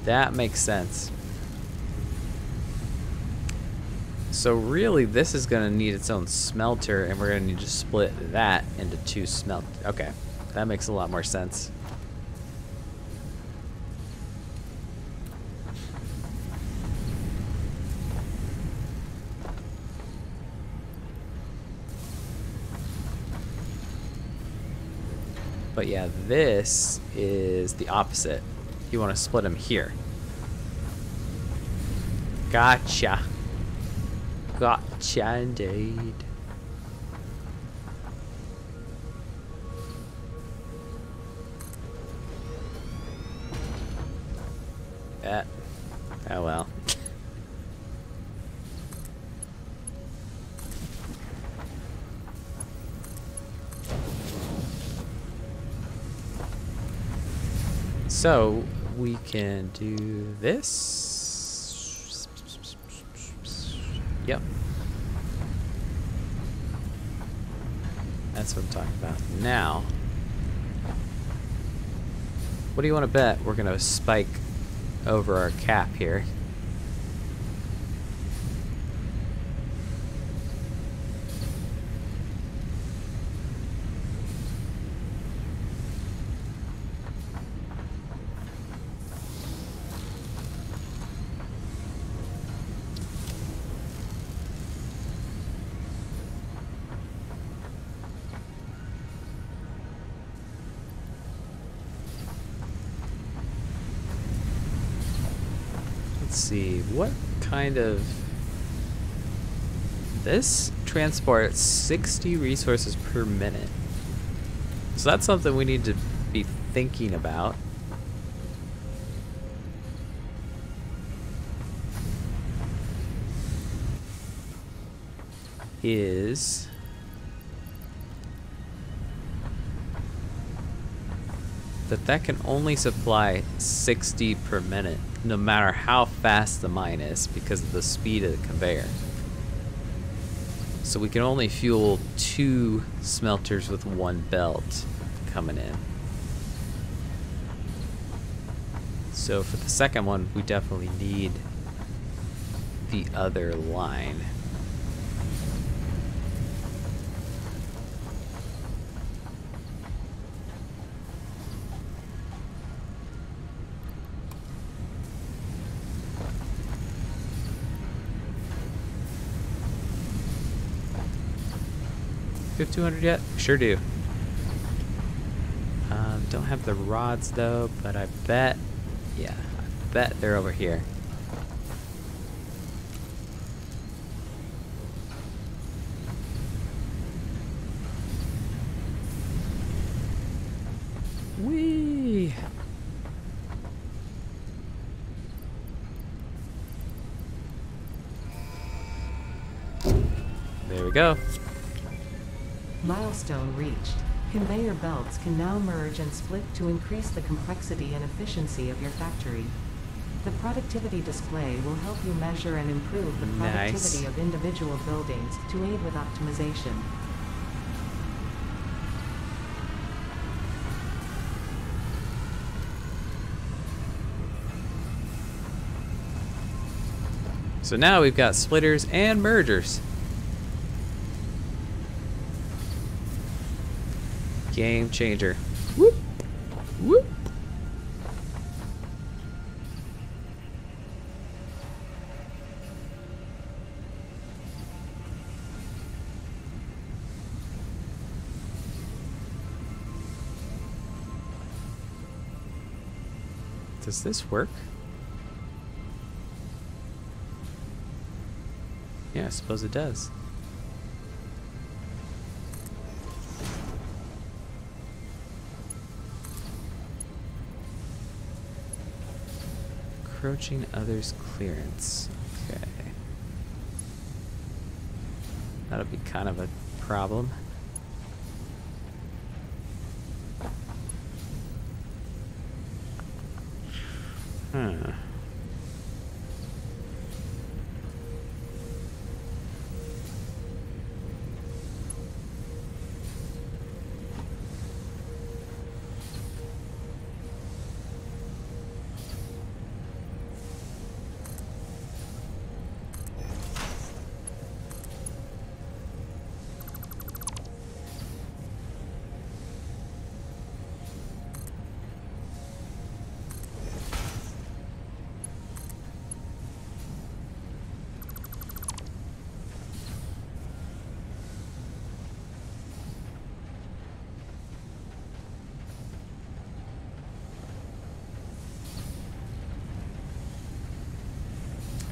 That makes sense. So really, this is going to need its own smelter, and we're going to need to split that into 2 smelt. Okay, that makes a lot more sense. But yeah, this is the opposite. You want to split them here. Gotcha. Gotcha indeed. Oh well. So we can do this. Yep. That's what I'm talking about. Now, what do you want to bet we're going to spike over our cap here? Let's see, what kind of... This transports 60 resources per minute. So that's something we need to be thinking about. Is... that can only supply 60 per minute, no matter how fast the mine is, because of the speed of the conveyor. So we can only fuel 2 smelters with 1 belt coming in. So for the second one, we definitely need the other line. Do you have 200 yet? Sure do. Don't have the rods though, but I bet, yeah, I bet they're over here. Whee! There we go. Milestone reached. Conveyor belts can now merge and split to increase the complexity and efficiency of your factory. The productivity display will help you measure and improve the productivity of individual buildings to aid with optimization. So now we've got splitters and mergers. Game changer. Whoop. Whoop. Does this work? Yeah, I suppose it does. Encroaching others' clearance. Okay. That'll be kind of a problem. Huh.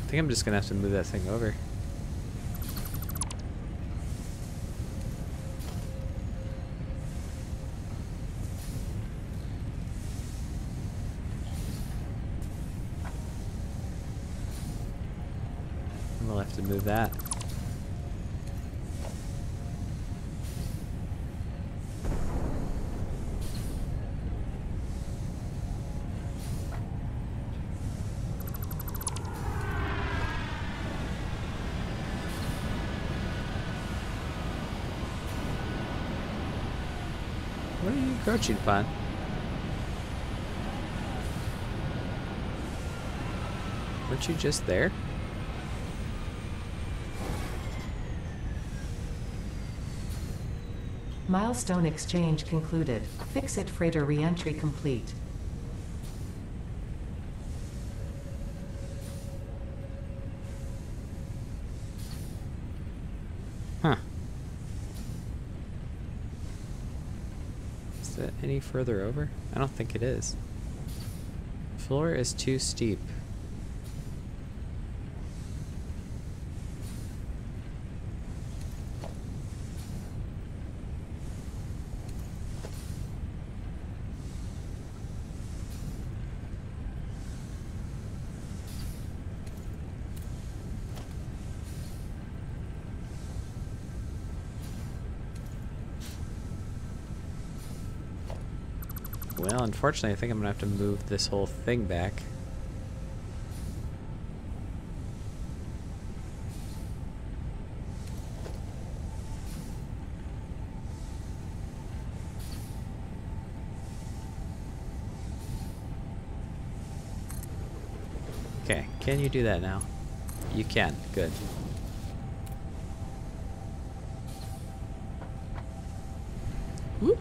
I think I'm just gonna have to move that thing over. We'll have to move that. What are you encroaching upon? Weren't you just there? Milestone exchange concluded. Fix-it freighter re-entry complete. Huh. Is that any further over? I don't think it is. Floor is too steep. Well, unfortunately, I think I'm gonna have to move this whole thing back. Okay, can you do that now? You can, good. Whoop.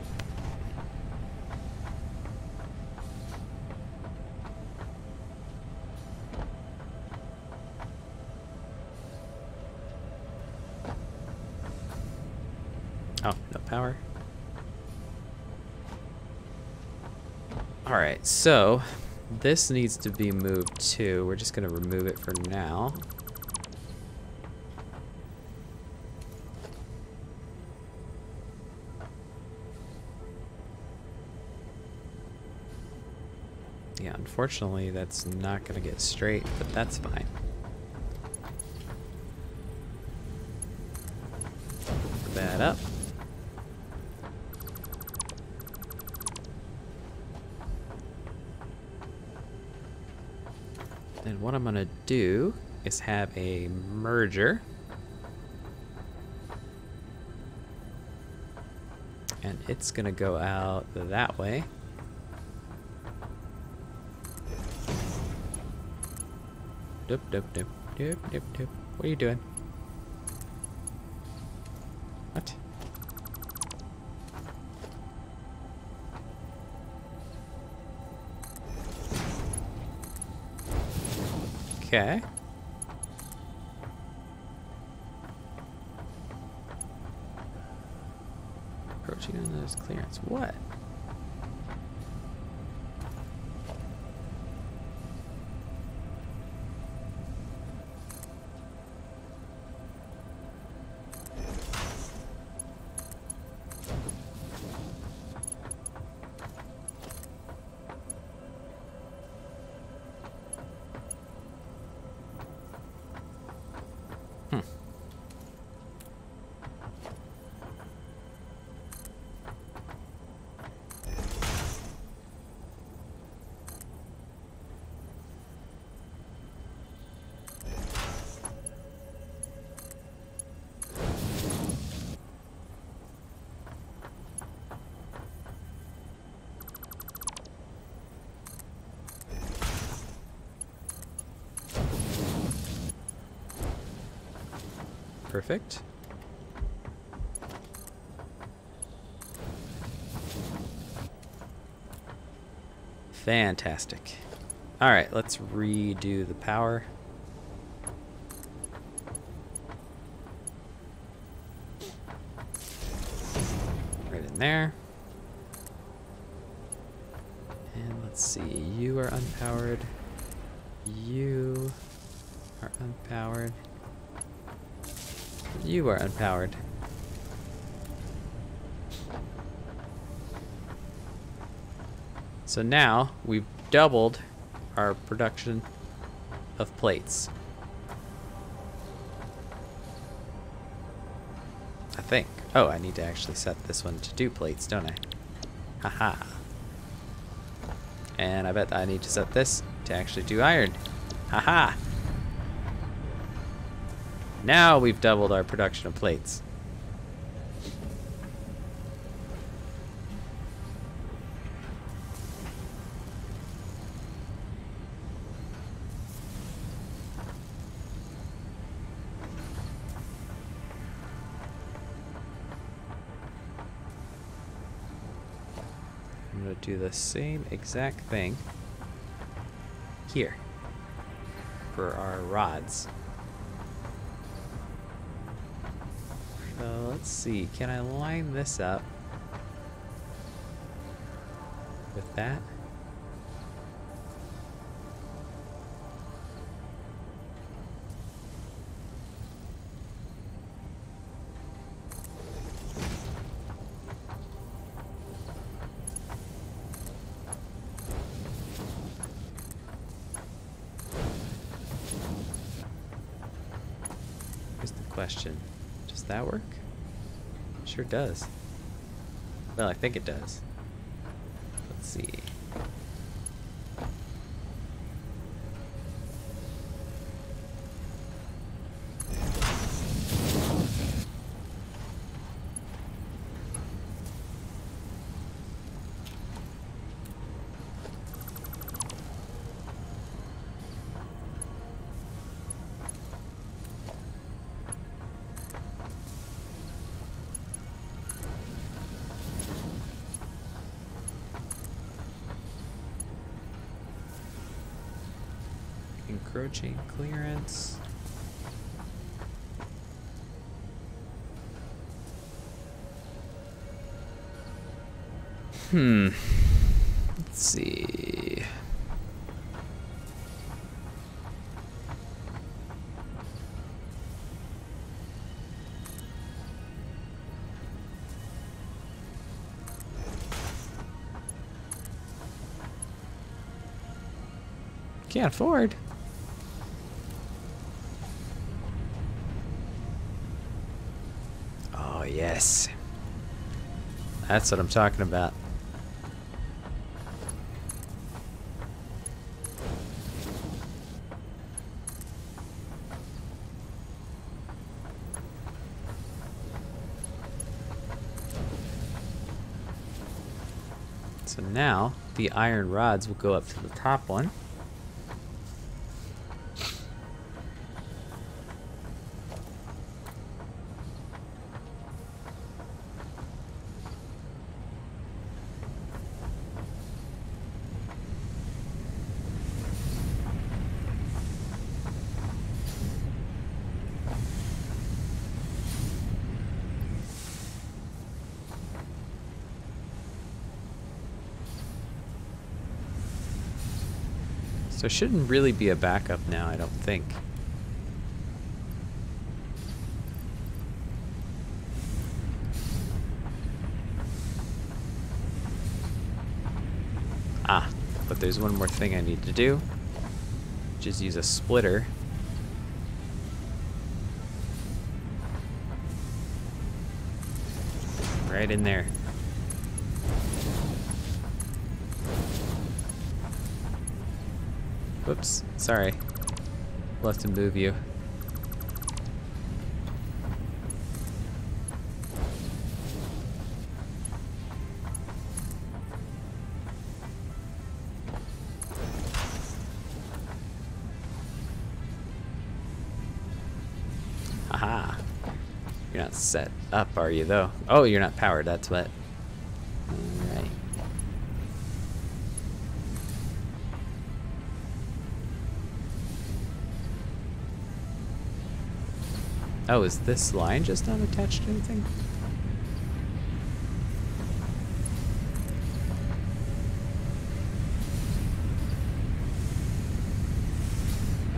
Oh, no power. Alright, so this needs to be moved too. We're just going to remove it for now. Yeah, unfortunately that's not going to get straight, but that's fine. Put that up. And what I'm gonna do is have a merger. And it's gonna go out that way. Doop, doop, doop, doop, doop, doop. What are you doing? What? Okay. Approaching into this clearance. What? Perfect. Fantastic. All right, let's redo the power. Right in there. And let's see, you are unpowered. You are unpowered. You are unpowered. So now we've doubled our production of plates. I think. Oh, I need to actually set this one to do plates, don't I? Haha. And I bet I need to set this to actually do iron. Haha. Now we've doubled our production of plates. I'm going to do the same exact thing here for our rods. So let's see, can I line this up with that? Here's the question. Does that work? Sure does. Well, I think it does. Let's see. Encroaching clearance. Let's see. Can't afford. Oh, yes. That's what I'm talking about. So now the iron rods will go up to the top one. So it shouldn't really be a backup now, I don't think. Ah, but there's one more thing I need to do, which is use a splitter. Right in there. Whoops, sorry. We'll have to move you. Haha. You're not set up, are you, though? Oh, you're not powered, that's what. Alright. Oh, is this line just not attached to anything?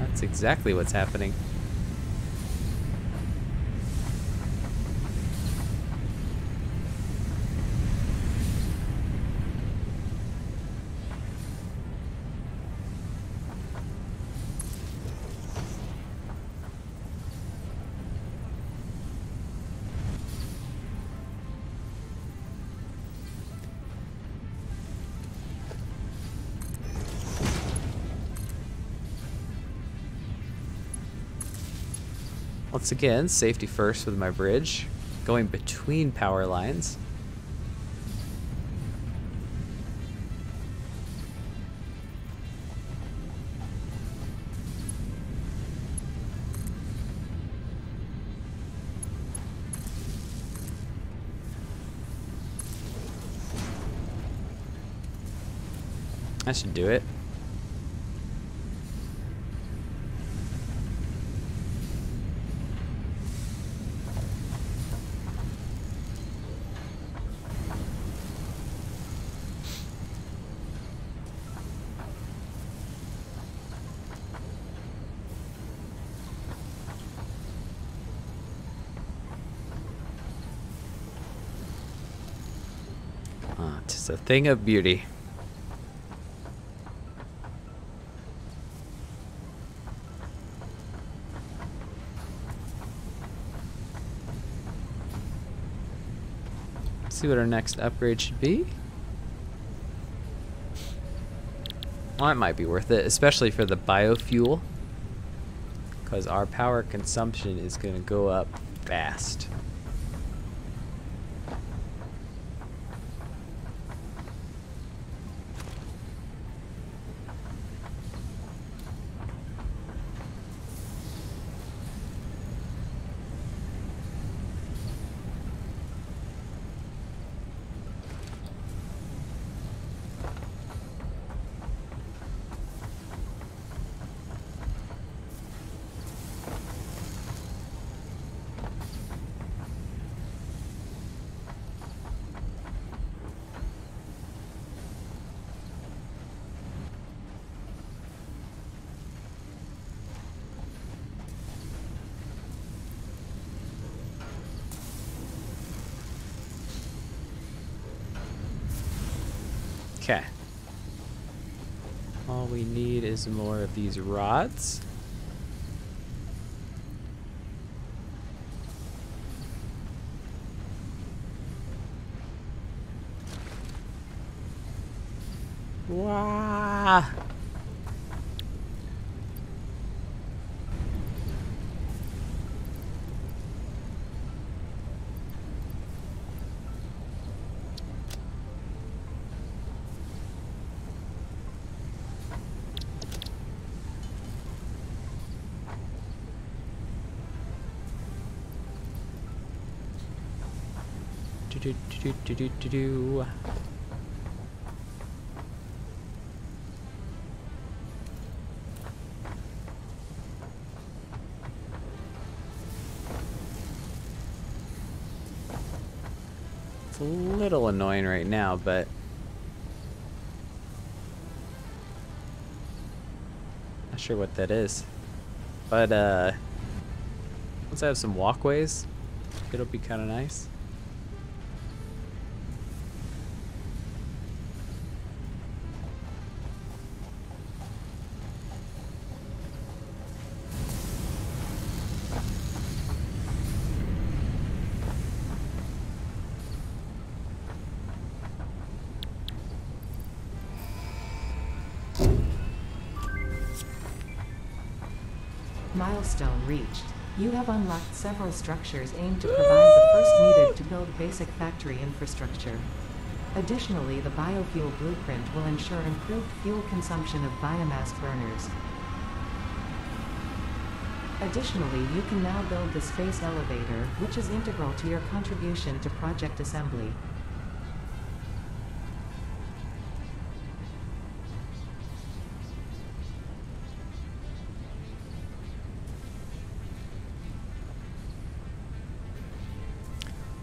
That's exactly what's happening. Once again, safety first with my bridge, going between power lines. I should do it. Ah, 'tis a thing of beauty. See what our next upgrade should be. Well, it might be worth it, especially for the biofuel, because our power consumption is going to go up fast. Okay. All we need is more of these rods. Wow. Do. It's a little annoying right now, but not sure what that is. But once I have some walkways, it'll be kind of nice. Milestone reached. You have unlocked several structures aimed to provide the first needed to build basic factory infrastructure. Additionally, the biofuel blueprint will ensure improved fuel consumption of biomass burners. Additionally, you can now build the space elevator, which is integral to your contribution to project assembly.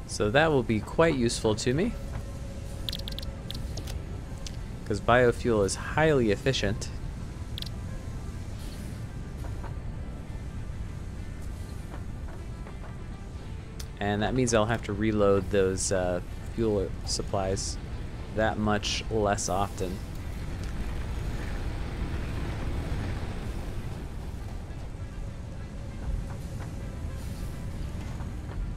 So that will be quite useful to me, because biofuel is highly efficient. And that means I'll have to reload those fuel supplies that much less often.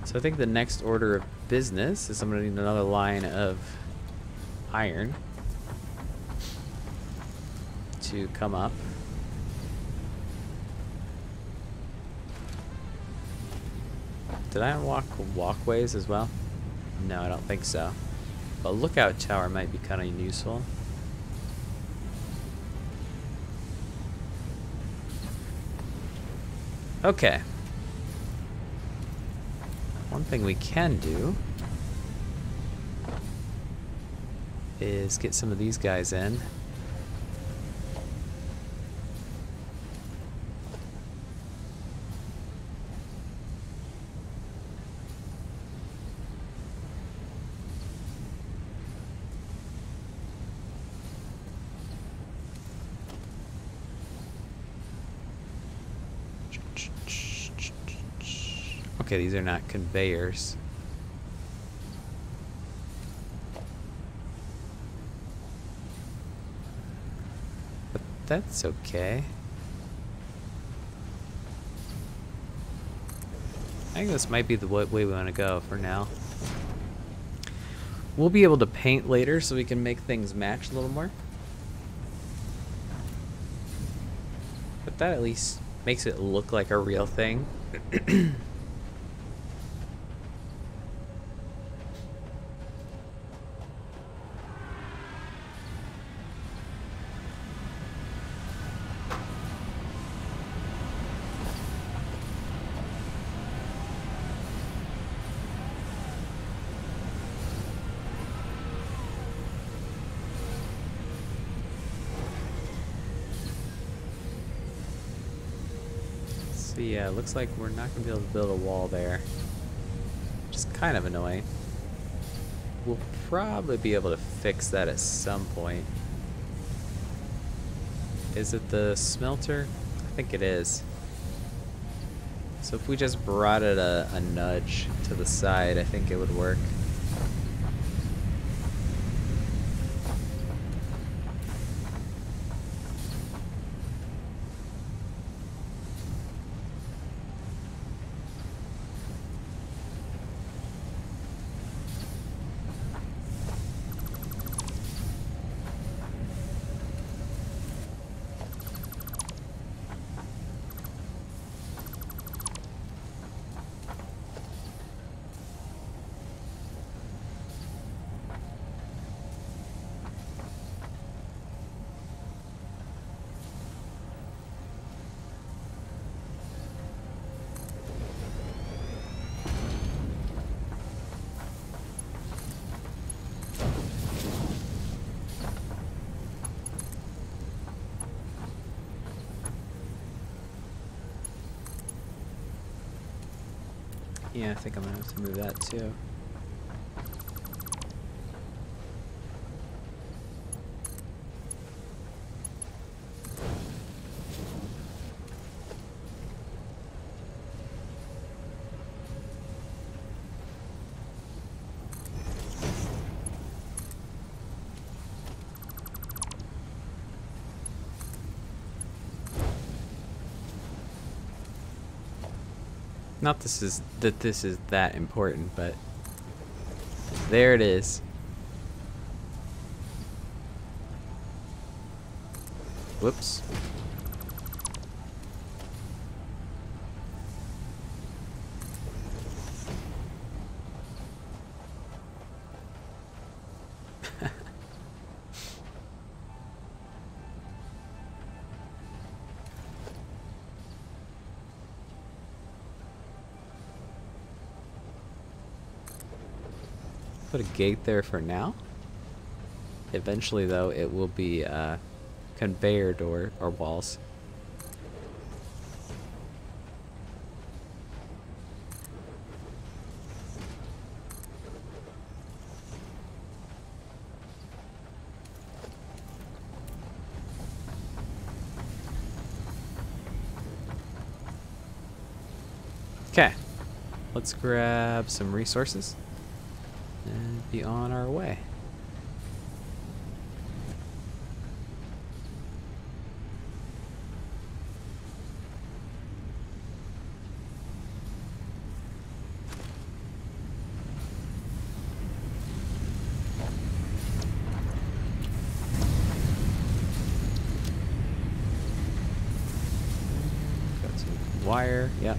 So I think the next order of business is I'm going to need another line of iron to come up. Did I unlock walkways as well? No, I don't think so. A lookout tower might be kind of useful. Okay. One thing we can do is get some of these guys in. Okay, these are not conveyors. But that's okay. I think this might be the way we want to go for now. We'll be able to paint later so we can make things match a little more. But that at least makes it look like a real thing. So yeah, looks like we're not going to be able to build a wall there. Which is kind of annoying. We'll probably be able to fix that at some point. Is it the smelter? I think it is. So if we just brought it a nudge to the side, I think it would work. Yeah, I think I'm gonna have to move that too. Not this is that important, but there it is. Whoops. Put a gate there for now. Eventually, though, it will be conveyor door or walls. Okay, let's grab some resources and be on our way. Got some wire, yep.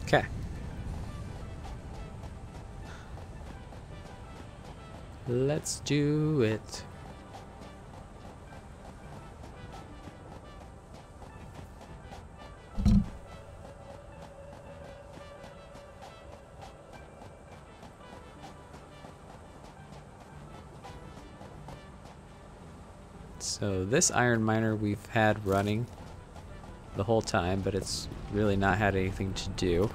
Okay. Let's do it. So this iron miner we've had running the whole time, but it's really not had anything to do.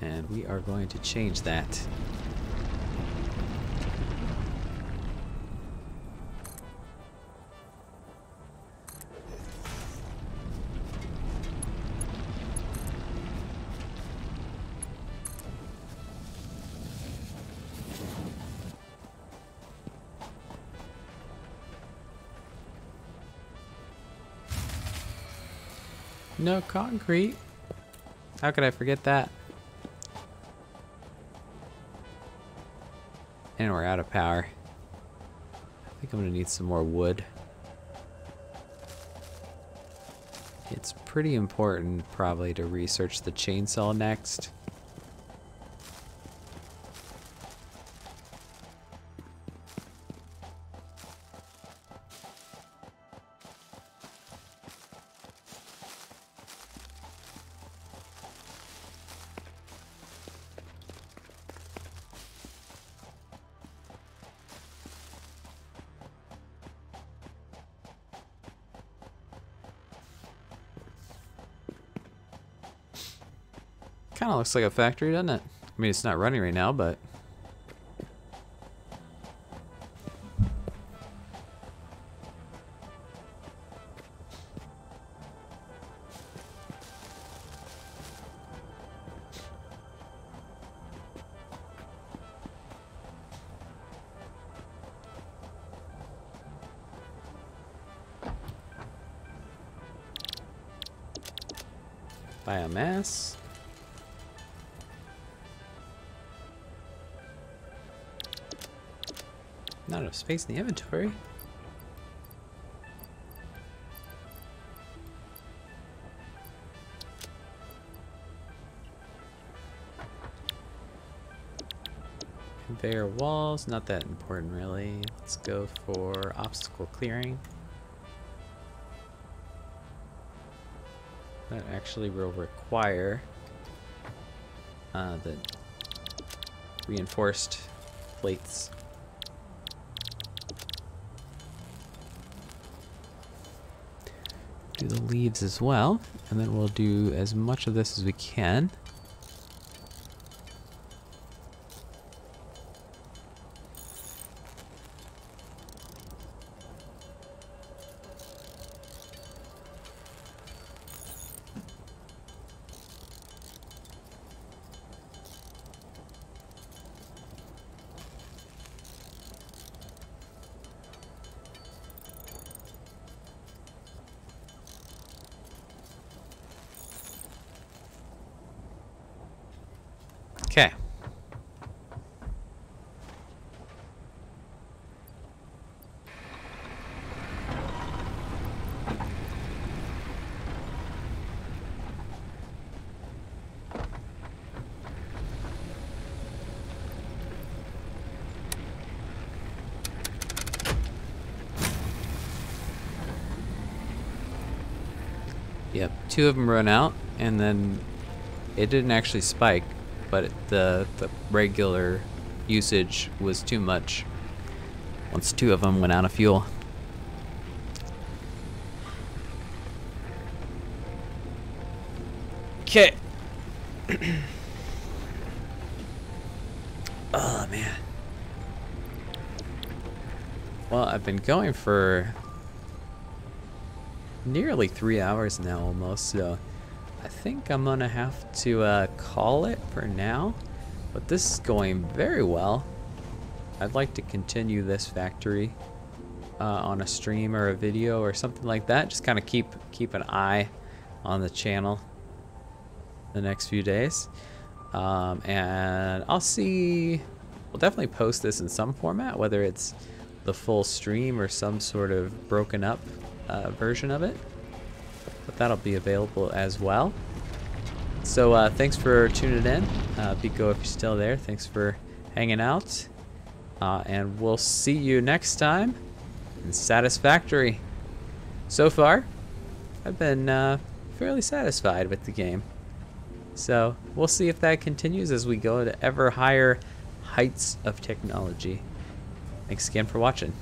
And we are going to change that. No concrete. How could I forget that? And we're out of power. I think I'm gonna need some more wood. It's pretty important probably to research the chainsaw next. Kind of looks like a factory, doesn't it? I mean, it's not running right now, but... biomass. Not enough space in the inventory. Conveyor walls, not that important really. Let's go for obstacle clearing. That actually will require the reinforced plates. Do the leaves as well, and then we'll do as much of this as we can. Okay. Yep, 2 of them run out, and then it didn't actually spike, but the regular usage was too much once 2 of them went out of fuel. Okay. Oh man. Well, I've been going for nearly 3 hours now almost, so I think I'm gonna have to call it for now, but this is going very well. I'd like to continue this factory on a stream or a video or something like that. Just kind of keep an eye on the channel the next few days, and I'll see. We'll definitely post this in some format, whether it's the full stream or some sort of broken up version of it, but that'll be available as well. So thanks for tuning in. Pico, if you're still there, thanks for hanging out, and we'll see you next time in Satisfactory. So far, I've been fairly satisfied with the game, so we'll see if that continues as we go to ever higher heights of technology. Thanks again for watching.